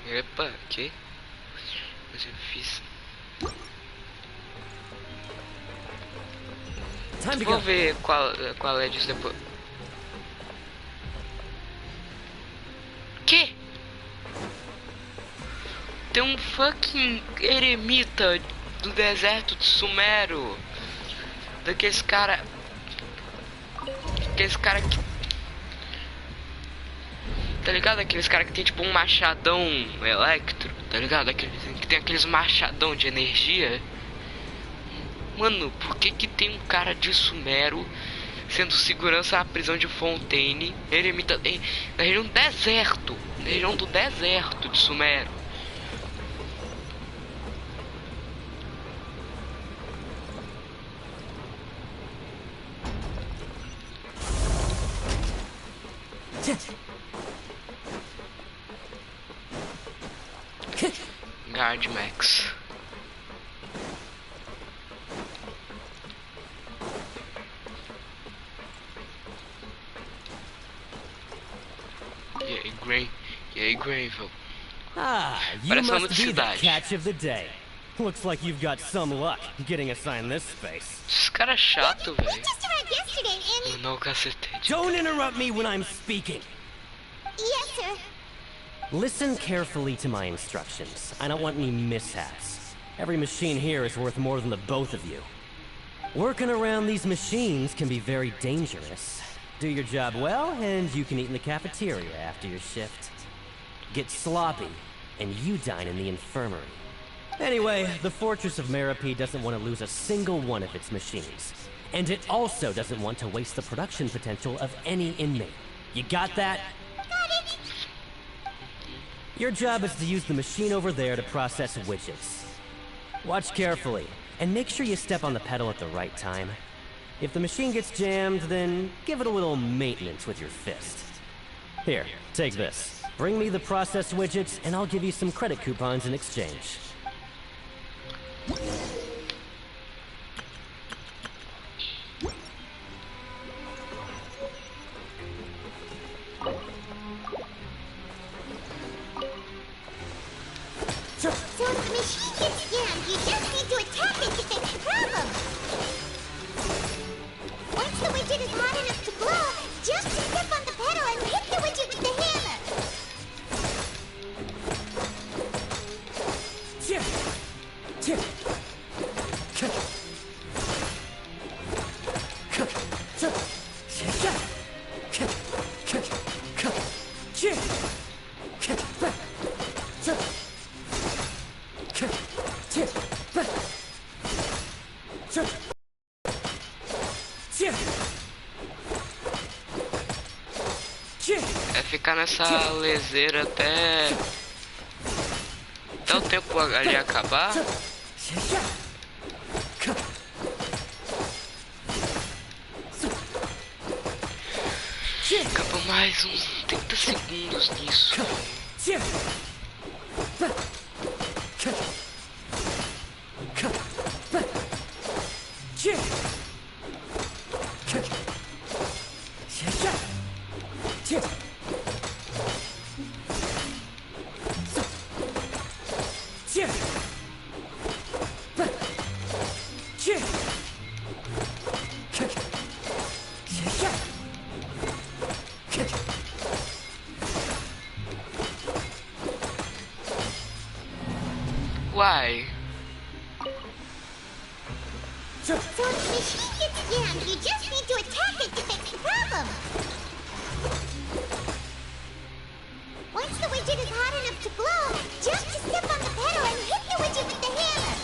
Epa, que? Mas eu fiz. Vou ver qual é disso depois. Que? Tem um fucking eremita do deserto de Sumero. Daqueles cara. Aqueles cara que. Tá ligado? Aqueles cara que tem tipo um machadão elétrico. Tá ligado? Aqueles que tem aqueles machadão de energia. Mano, por que que tem um cara de Sumero sendo segurança na prisão de Fontaine, eremita na região do deserto, na região do deserto de Sumero? Guard Max. Greenville. Ah, you must be the catch of the day. Looks like you've got some luck getting assigned this space. Esse cara é chato, velho. We just arrived yesterday and... Não, cacetete. Don't interrupt me when I'm speaking. Yes, sir. Listen carefully to my instructions. I don't want any mishaps. Every machine here is worth more than the both of you. Working around these machines can be very dangerous. Do your job well, and you can eat in the cafeteria after your shift. Get sloppy, and you dine in the infirmary. Anyway, the Fortress of Meripede doesn't want to lose a single one of its machines. And it also doesn't want to waste the production potential of any inmate. You got that? Got it. Your job is to use the machine over there to process widgets. Watch carefully, and make sure you step on the pedal at the right time. If the machine gets jammed, then give it a little maintenance with your fist. Here, take this. Bring me the process widgets, and I'll give you some credit coupons in exchange. So if the machine gets jammed, you just need to attack it to fix the problem. Once the widget is hot enough to glow, just step on the pedal and hit the widget with the hammer. É ficar nessa leseira até o tempo ali acabar. Acaba mais uns 30 segundos nisso. Why? So if the machine gets jammed, you just need to attack it to fix the problem. Once the widget is hot enough to glow, just step on the pedal and hit the widget with the hammer.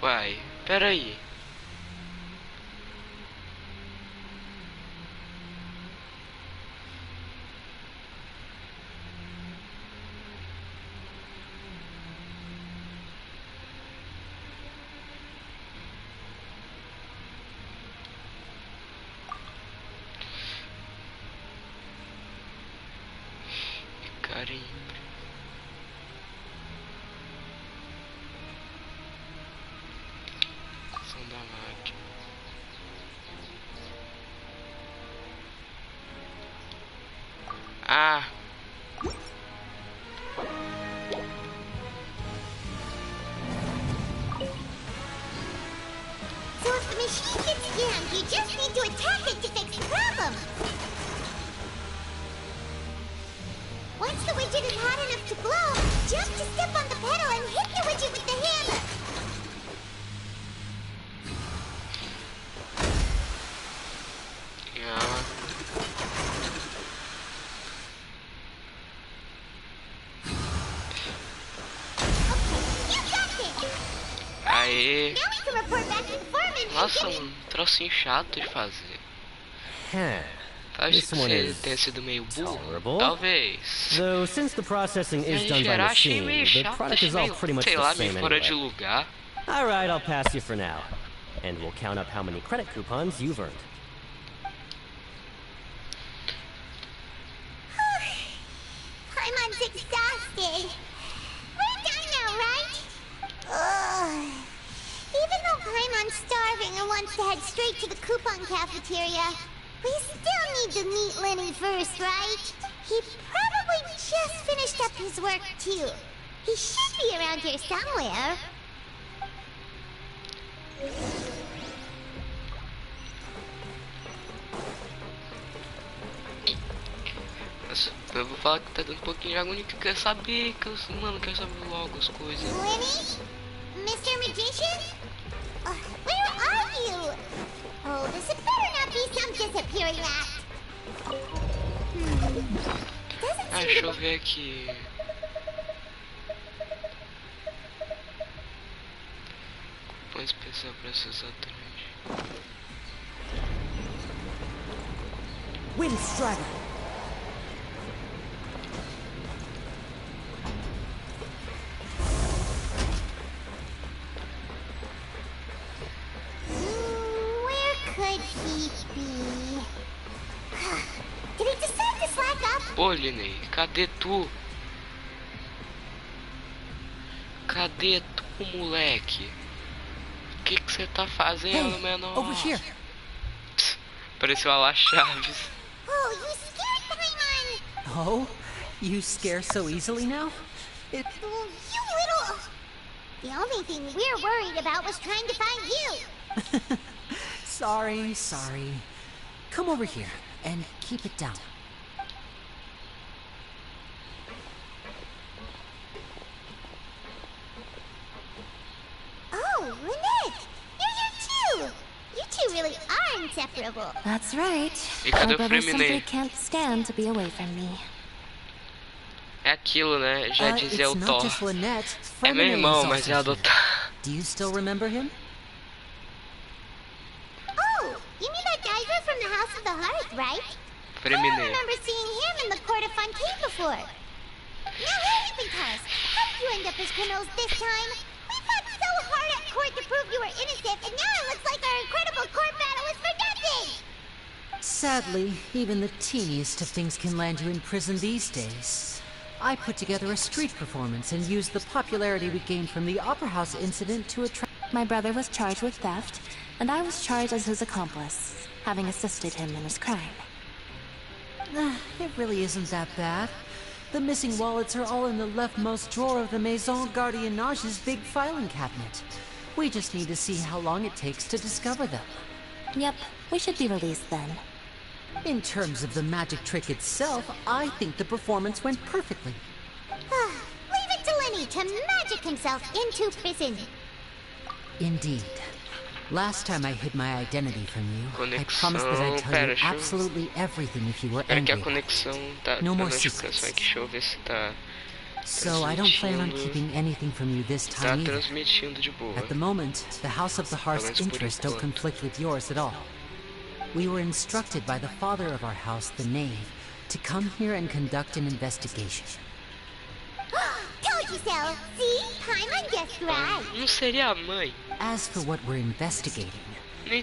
Uai, peraí. carinho. Som da máquina. Ah! So if the machine gets jammed, you just need to attack it to fix the problem. Once the widget is hot enough to blow, jump to step on the pedal and hit the widget with the hammer. Yeah. Aê! Nossa, um trocinho chato de fazer. Acho que você tenha sido meio burro. Talvez. Though since the processing is done by machine, the product is all pretty much the same anyway. All right, I'll pass you for now, and we'll count up how many credit coupons you've earned. Paimon's exhausted. We're done now, right? Ugh. Even though Paimon's starving and wants to head straight to the coupon cafeteria, we still need to meet Lenny first, right? He probably just finished up his work, too. He should be around here somewhere. Eu vou falar que tá dando um pouquinho de agonia, que eu quero saber, mano, eu quero saber logo as coisas. Lenny? Mr. Magician? Where are you? Oh, this had better not be some disappearing act. Deixa eu ver aqui. Cupom especial pra acessar atrás. Windstrider. Pô, Linei, cadê tu? Cadê tu, moleque? O que você tá fazendo, menor? Over here. Pss, pareceu a La Chaves. Oh, you scared Paimon! Oh, you scare so easily now? You little... The only thing we're worried about was trying to find you. Sorry. Come over here and keep it down. Oh, Lynette! You're here too! You two really are inseparable. That's right. My brother simply can't stand to be away from me. É aquilo, né? Já dizia o Thor. É meu irmão, mas é adotar. Do you still remember him? Oh, you mean that diver from the House of the Hearth, right? I don't remember seeing him in the court of Fontaine before. Now here you tell us, how did you end up as criminals this time? We fought so hard at court to prove you were innocent, and now it looks like our incredible court battle was for nothing! Sadly, even the teeniest of things can land you in prison these days. I put together a street performance and used the popularity we gained from the Opera House incident to attract... My brother was charged with theft, and I was charged as his accomplice, having assisted him in his crime. It really isn't that bad. The missing wallets are all in the leftmost drawer of the Maison Gardiennage's big filing cabinet. We just need to see how long it takes to discover them. Yep, we should be released then. In terms of the magic trick itself, I think the performance went perfectly. Leave it to Lenny to magic himself into prison. Indeed. Last time I hid my identity from you, I promised that I'd tell you absolutely everything if you were angry. No more secrets. So I don't plan on keeping anything from you this time either. At the moment, the House of the Hearth's interests don't conflict with yours at all. We were instructed by the father of our house, the Knave, to come here and conduct an investigation. Told you so! See? Paimon guessed right! Não seria a mãe? As for what we're investigating,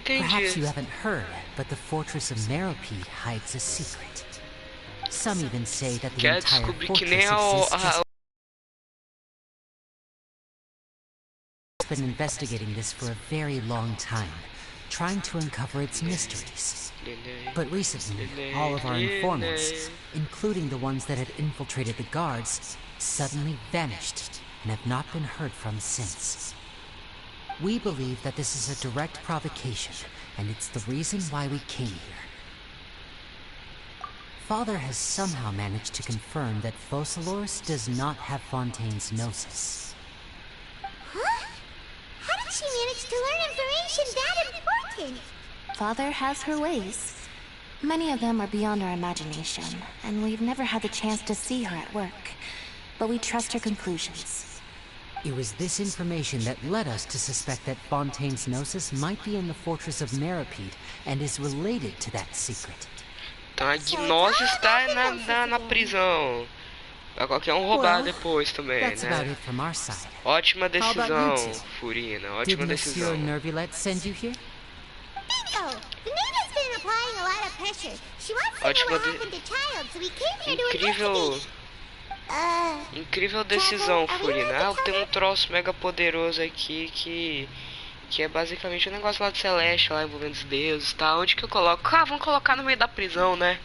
perhaps you haven't heard, but the fortress of Meropide hides a secret. Some even say that the Quer entire descobrir que fortress nem exists a... been investigating this for a very long time, trying to uncover its mysteries. But recently, all of our informants, including the ones that had infiltrated the guards, suddenly vanished and have not been heard from since. We believe that this is a direct provocation, and it's the reason why we came here. Father has somehow managed to confirm that Focalors does not have Fontaine's gnosis. Huh? How did she manage to learn information that important? Father has her ways. Many of them are beyond our imagination, and we've never had the chance to see her at work. But we trust her conclusions. It was this information that led us to suspect that Fontaine's gnosis might be in the fortress of Meripede and is related to that secret. Então a gnose está na prisão. Pra qualquer roubar depois também, That's about né? it from our side. Ótima How about decisão, you two? Furina. Did Ótima Monsieur decisão. Nervulet send you here? Bingo! The Nana's been applying a lot of pressure. She wants to know what happened to Child, so we came here to investigate. Incrível decisão, Furina. Ah, tem um troço mega poderoso aqui que é basicamente um negócio lá do Celeste, lá envolvendo os deuses, tá? Onde que eu coloco? Ah, vamos colocar no meio da prisão, né?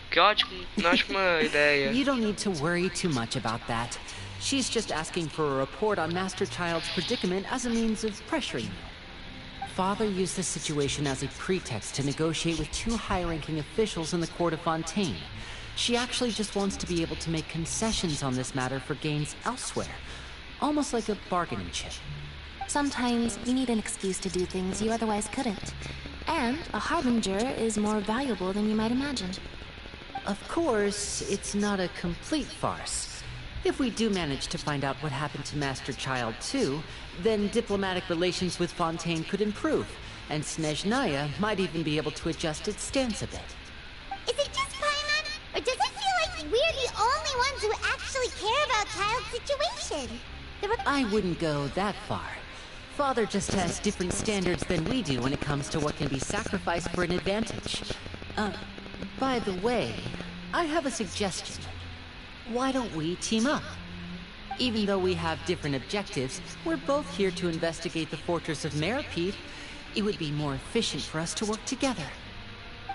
Que ótimo, ótima ideia. You don't need to worry too much about that. She's just asking for a report on Master Child's predicament as a means of pressuring you. Father used this situation as a pretext to negotiate with two high-ranking officials in the court of Fontaine. She actually just wants to be able to make concessions on this matter for gains elsewhere, almost like a bargaining chip. Sometimes you need an excuse to do things you otherwise couldn't. And a harbinger is more valuable than you might imagine. Of course, it's not a complete farce. If we do manage to find out what happened to Master Child too, then diplomatic relations with Fontaine could improve, and Snezhnaya might even be able to adjust its stance a bit. Is it just Paimon, or does it feel like we're the only ones who actually care about Child's situation? I wouldn't go that far. Father just has different standards than we do when it comes to what can be sacrificed for an advantage. By the way, I have a suggestion. Why don't we team up? Even though we have different objectives, we're both here to investigate the fortress of Meripede. It would be more efficient for us to work together.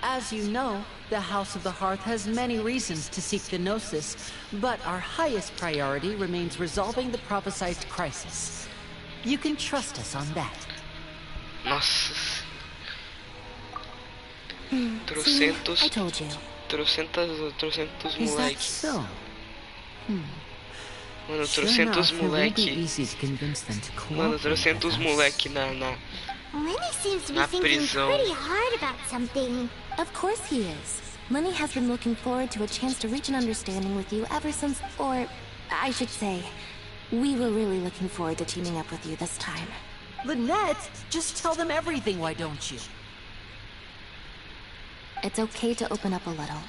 As you know, the House of the Hearth has many reasons to seek the Gnosis, but our highest priority remains resolving the prophesized crisis. You can trust us on that. Nossa. I told you. Trocentos Is that moleque. so? Mano, Sure trocentos enough, it won't be moleque. easy to convince them to Mano, cooperate trocentos with us. moleque na Lenny seems to be Na thinking prisão. pretty hard about something. Of course he is. Lenny has been looking forward to a chance to reach an understanding with you ever since, or I should say, we were really looking forward to teaming up with you this time. Lynette, just tell them everything, why don't you? It's okay to open up a little.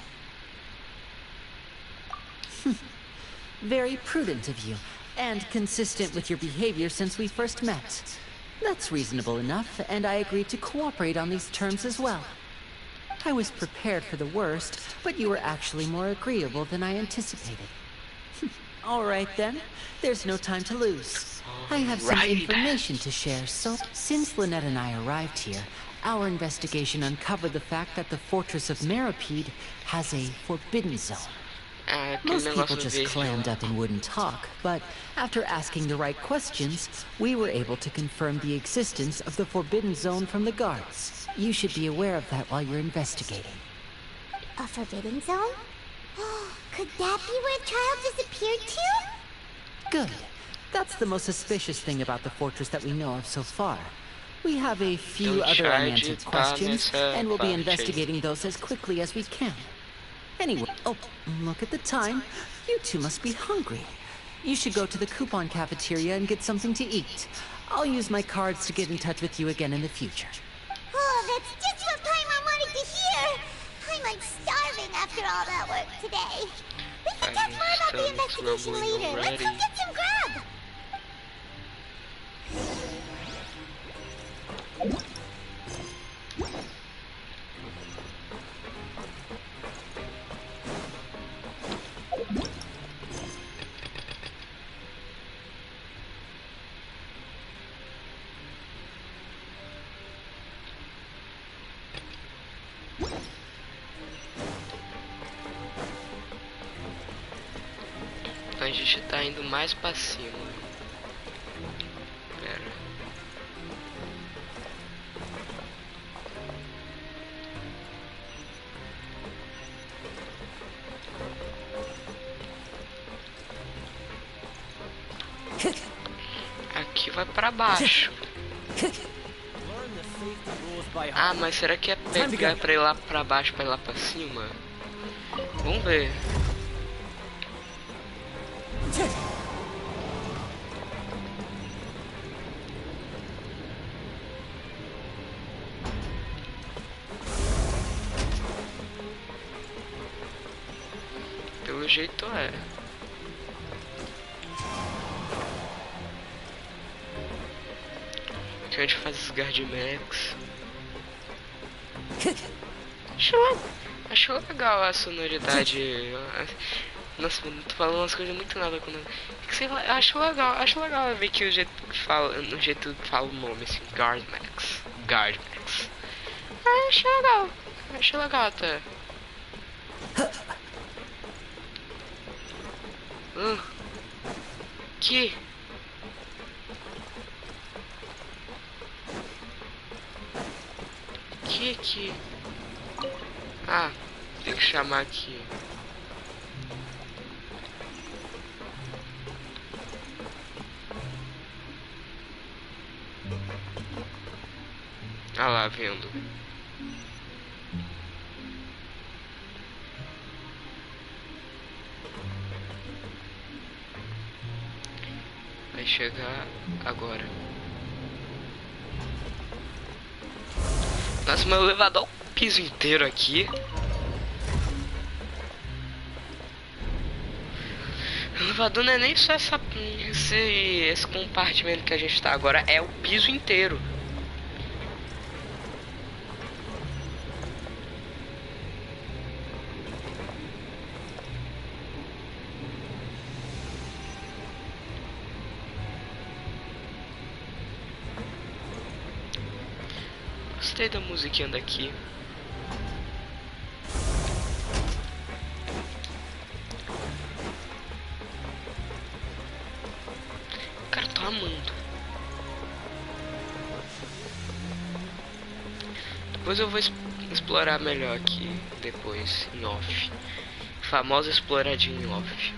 Very prudent of you, and consistent with your behavior since we first met. That's reasonable enough, and I agreed to cooperate on these terms as well. I was prepared for the worst, but you were actually more agreeable than I anticipated. All right then, there's no time to lose. I have some information to share, so since Lynette and I arrived here, our investigation uncovered the fact that the fortress of Meripede has a forbidden zone. Most people just clammed up and wouldn't talk, but after asking the right questions, we were able to confirm the existence of the forbidden zone from the guards. You should be aware of that while you're investigating. A forbidden zone? Could that be where Child disappeared to? Good. That's the most suspicious thing about the fortress that we know of so far. We have a few other unanswered questions, and we'll be investigating those as quickly as we can. Anyway, oh, look at the time. You two must be hungry. You should go to the coupon cafeteria and get something to eat. I'll use my cards to get in touch with you again in the future. Oh, that's just what Paimon wanted to hear! I'm like starving after all that work today. We can talk more about the investigation later. Let's go get some grub! Então a gente tá indo mais pra cima. Pera. Aqui vai pra baixo. Ah, mas será que é pegar pra ir lá pra baixo, pra ir lá pra cima? Vamos ver. Pelo jeito é. Aqui a gente faz os Guardmax. Acho legal a sonoridade. Nossa, tô falando umas coisas muito nada com nada. Sei lá, acho legal ver que o jeito que fala, no jeito que fala o nome, assim, Guardmax. Acho legal até. Que? Ah, tem que chamar aqui. Ah lá, vendo. Vai chegar agora. Nossa, meu elevador o piso inteiro aqui. O elevador não é nem só esse compartimento que a gente tá agora, é o piso inteiro. Gostei da musiquinha daqui. Cara, tô amando. Depois eu vou explorar melhor aqui. Depois, em off. Famosa exploradinha em off.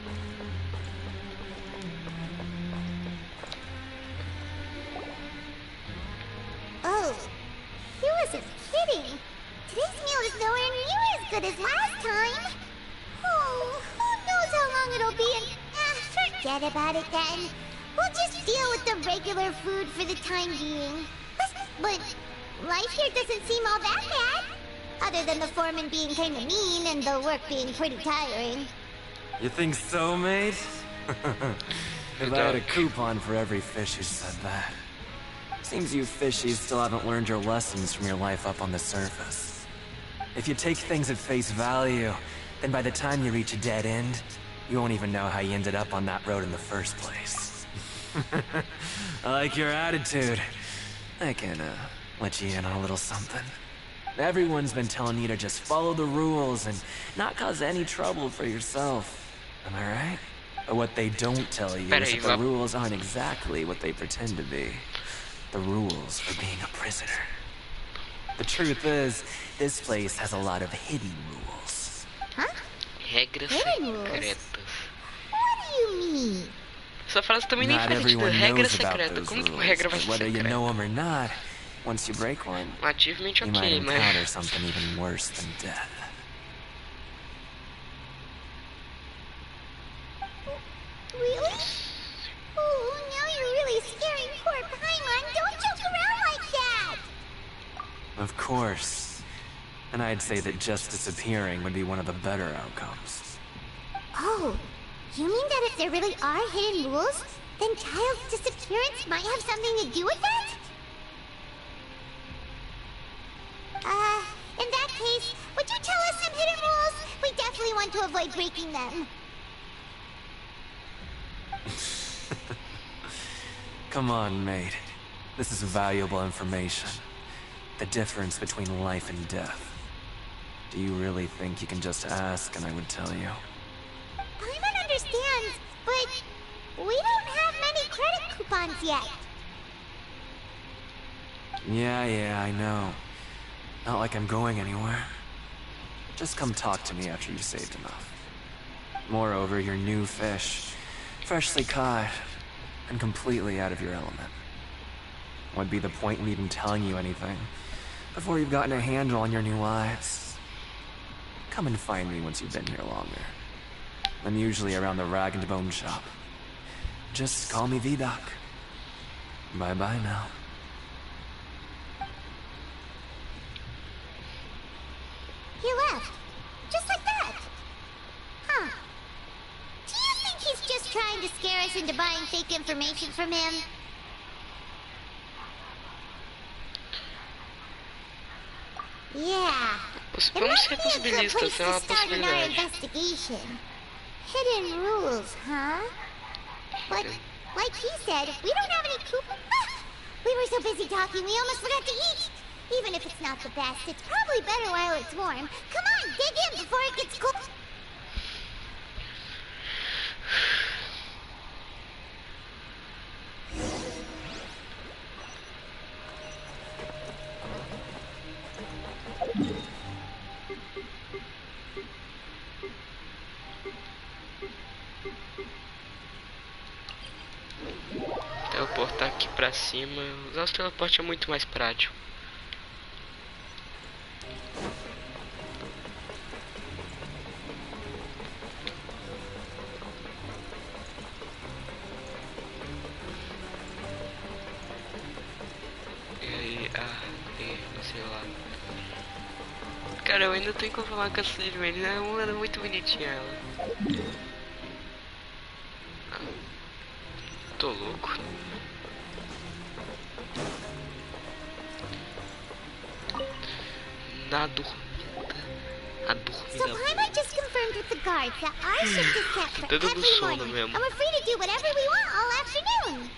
Today's meal is nowhere near as good as last time. Oh, who knows how long it'll be and... forget about it then. We'll just deal with the regular food for the time being. But life here doesn't seem all that bad. Other than the foreman being kinda mean and the work being pretty tiring. You think so, mate? If I had a coupon for every fish who said that. Seems you fishies still haven't learned your lessons from your life up on the surface. If you take things at face value, then by the time you reach a dead end, you won't even know how you ended up on that road in the first place. I like your attitude. I can, let you in on a little something. Everyone's been telling you to just follow the rules and not cause any trouble for yourself. Am I right? But what they don't tell you is that the rules aren't exactly what they pretend to be. The rules for being a prisoner. The truth is, this place has a lot of hidden rules. Huh? Regras secretas. What do you mean? Essa frase também nem faz sentido. Regra secreta. Como que uma regra vai ser Whether you secreta? know them or not, once you break one, Ativamente you might ok, encounter mas... something even worse than death. Really? Oh, now you're really scaring poor Paimon. Don't joke around like that! Of course. And I'd say that just disappearing would be one of the better outcomes. Oh, you mean that if there really are hidden rules, then Child's disappearance might have something to do with that? In that case, would you tell us some hidden rules? We definitely want to avoid breaking them. Come on, mate. This is valuable information. The difference between life and death. Do you really think you can just ask and I would tell you? Paimon understands, but yet. Yeah, I know. Not like I'm going anywhere. Just come talk to me after you've saved enough. Moreover, you're new fish, freshly caught, and completely out of your element. What'd be the point in even telling you anything before you've gotten a handle on your new lives? Come and find me once you've been here longer. I'm usually around the Rag and Bone shop. Just call me Vidoc. Bye-bye now. He left. Just like that. Huh. Do you think he's just trying to scare us into buying fake information from him? Yeah. It might be a good place to start in our investigation. Hidden rules, huh? But, like he said, we don't have any coupons. We were so busy talking, we almost forgot to eat. Even if it's not the best, it's probably better while it's warm. Come on, dig in before it gets cold. Teleportar aqui pra cima. Usar o teleporte é muito mais prático. Sei lá. Cara, eu ainda tenho que falar com a Sylvie, ela é muito bonitinha ela. Tô louco. Na dormida. A dormida. So Paimon just confirmed with the guards that our shift is set for every morning, and we're free to do whatever we want all afternoon.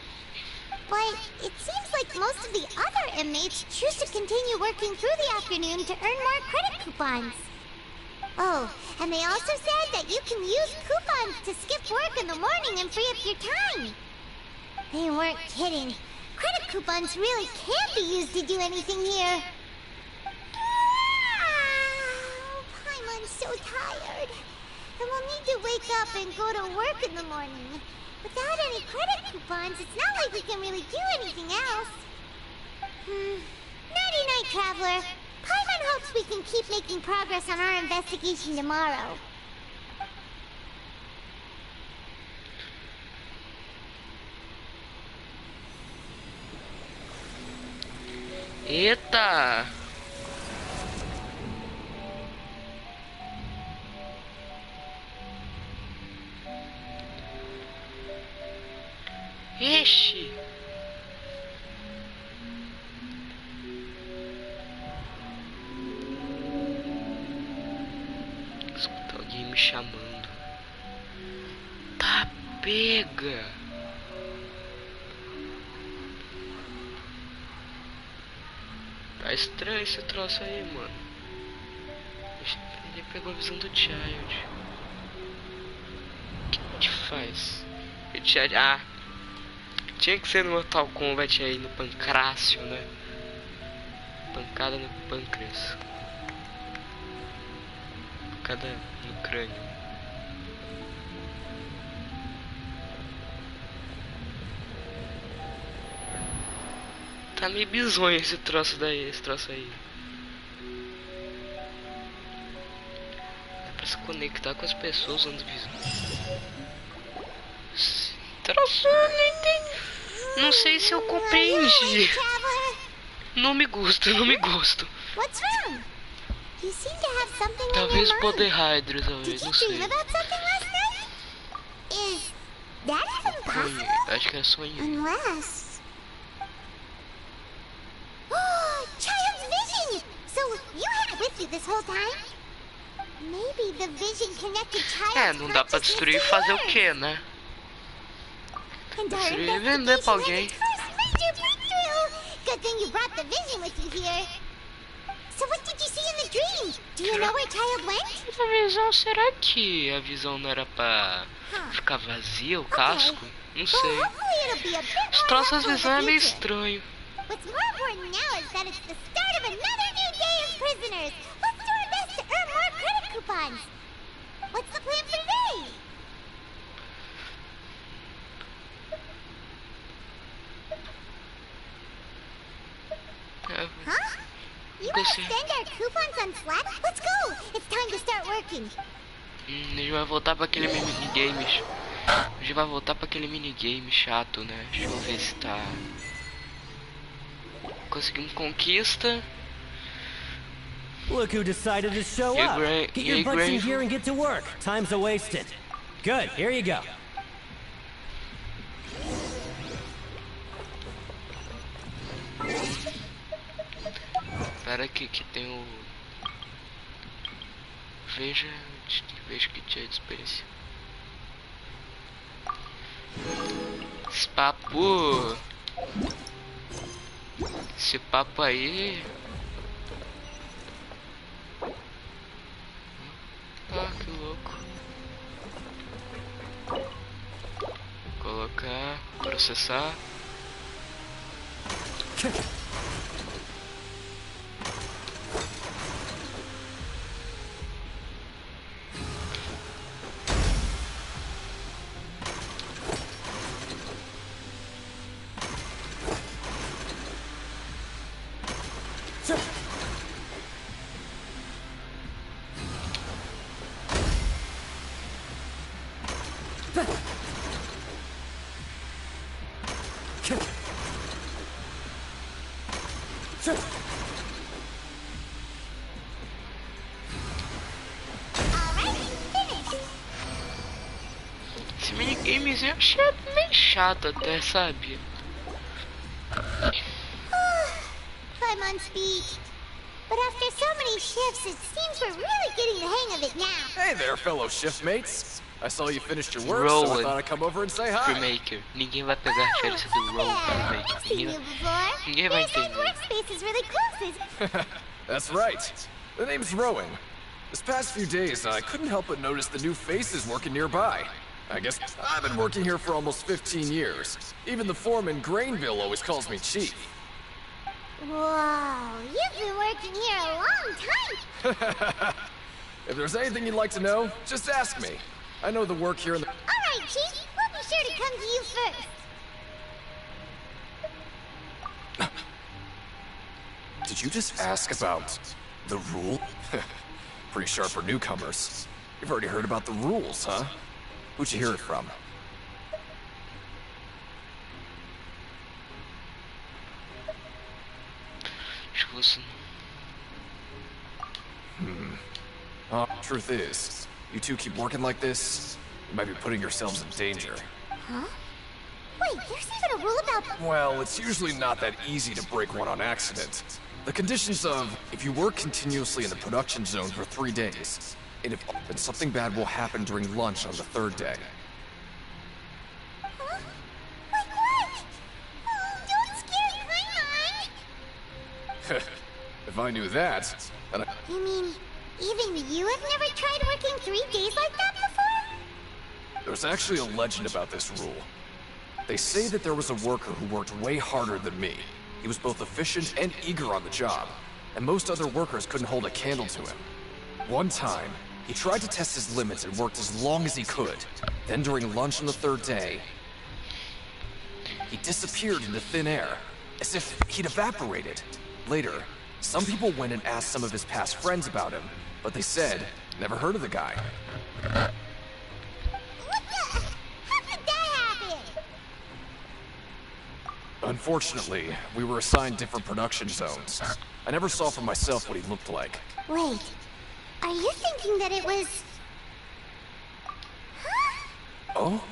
But it seems like most of the other inmates choose to continue working through the afternoon to earn more credit coupons. Oh, and they also said that you can use coupons to skip work in the morning and free up your time. They weren't kidding. Credit coupons really can be used to do anything here. Paimon's so tired. And we'll need to wake up and go to work in the morning. Without any credit coupons, it's not like we can really do anything else. Nighty-night, Traveler. Paimon hopes we can keep making progress on our investigation tomorrow. Eita! Ixi! Escuta alguém me chamando. Tá pega! Tá estranho esse troço aí, mano. Ele pegou a visão do Child. O que a gente faz? O Child... Ah! Tinha que ser no Mortal Kombat aí, no pancrácio, né? Pancada no pâncreas. Pancada no crânio. Tá meio bizonho esse troço aí. Dá pra se conectar com as pessoas usando visão. Troço, não entendi. Não sei se eu compreendi. Não me gosto. What's wrong? You seem to have something on Talvez your mind. poder Hydra, talvez, não sei. Did you dream about something last night? Is that even possible? Acho que é sonho. Unless... Oh, Child's vision! So you had it with you this whole time? Maybe the vision connected Child's não dá pra destruir e fazer o que, né? Destruir e vender pra alguém. Good thing you brought the vision with you here. So what did you see in the dream. Do you know where child went? A visão, será que a visão não era pra ficar vazia, o casco? Não sei. Os troços às vezes é meio estranho. What's more important now is that it's the start of another new day as prisoners. Let's do our best to earn more credit coupons. What's the plan for today? Huh? You want to spend our coupons on flat? Let's go! It's time to start working. A gente vai voltar pra aquele minigames. A gente vai voltar pra aquele minigame chato, né? Deixa eu ver se tá. Conseguimos conquista. Look who decided to show up. Get your butts in here and get to work. Time's a wasted. Good, here you go. Espera aqui que tem o... Veja que tinha de experiência. Esse papo aí... Ah, que louco. Colocar, processar. Esse minigamezinho eu achei meio chato até, sabe? I'm on speed. But after so many shifts, it seems we're really getting the hang of it now. Hey there, fellow shift mates. I saw you finished your work, so I thought I'd come over and say hi. Freemaker. Ninguém vai pegar a referência do Roll Freemaker. Ninguém vai entender. Workspace is really close. That's right. The name's Rowing. This past few days, I couldn't help but notice the new faces working nearby. I guess I've been working here for almost 15 years. Even the foreman, Grainville, always calls me Chief. Whoa, you've been working here a long time. If there's anything you'd like to know, just ask me. I know the work here in the... Alright, Chief. We'll be sure to come to you first. Did you just ask about the rule? Pretty sharp for newcomers. You've already heard about the rules, huh? Who'd you hear it from? Truth is, you two keep working like this, you might be putting yourselves in danger. Huh? Wait, there's even a rule about... Well, it's usually not that easy to break one on accident. The conditions of, if you work continuously in the production zone for 3 days, and if then something bad will happen during lunch on the 3rd day. Huh? Like what? Oh, don't scare Paimon! If I knew that, then I... You mean, even you have never tried working 3 days like that before? There's actually a legend about this rule. They say that there was a worker who worked way harder than me. He was both efficient and eager on the job, and most other workers couldn't hold a candle to him. One time, he tried to test his limits and worked as long as he could. Then during lunch on the 3rd day, he disappeared into thin air, as if he'd evaporated. Later, some people went and asked some of his past friends about him, but they said, never heard of the guy. What the? How could that happen? Unfortunately, we were assigned different production zones. I never saw for myself what he looked like. Wait, are you thinking that it was... Huh? Oh?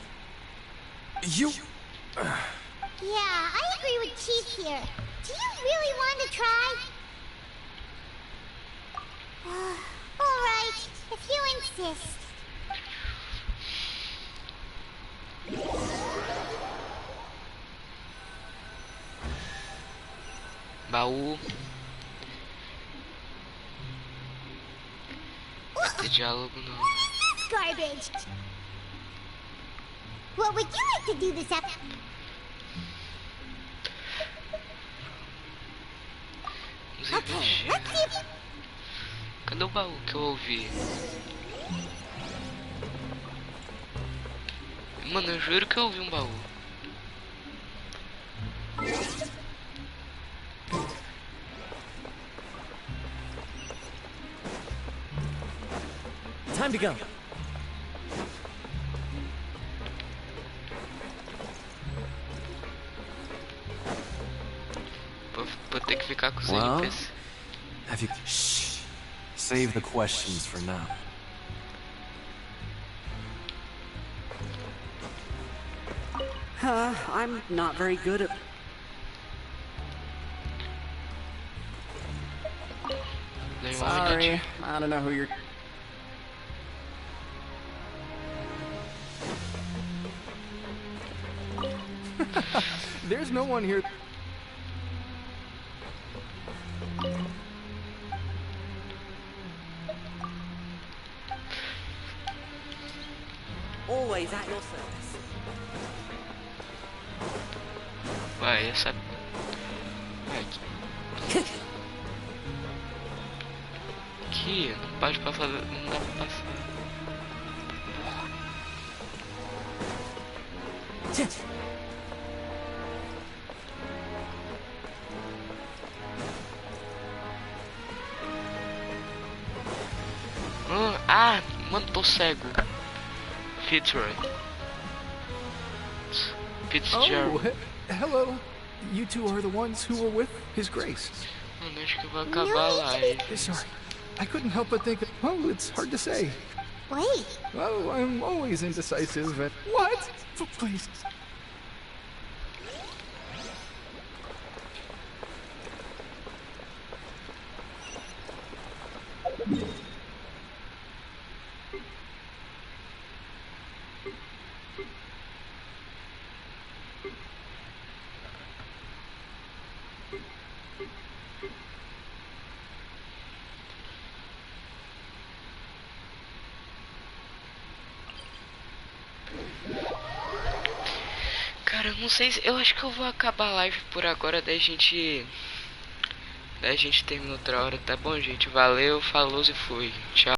You... Yeah, I agree with Chief here. Do you really want to try? Alright, if you insist. Baú. Esse diálogo não. Garbage. What would you like to do this afternoon? Okay, let's see if... Cadê o baú que eu ouvi? Mano, eu juro que eu ouvi um baú. Time to go. Vou ter que ficar com os Well, NPCs. have you... Shh. Save the questions for now. I'm not very good at... Sorry, I don't know who you're... There's no one here. Always at your service. Vai, essa... Aqui, não pode passar, não dá pra passar. Mano, tô cego. Fitzroy. Fitzgerald. Oh, hello. You two are the ones who were with His Grace. Mano, acho que vai acabar a live. Sorry, I couldn't help but think. Oh, it's hard to say. Wait. Oh, I'm always indecisive at what? Please. Cara, eu não sei se... Eu acho que eu vou acabar a live por agora, daí a gente termina outra hora, tá bom, gente? Valeu, falou e fui. Tchau.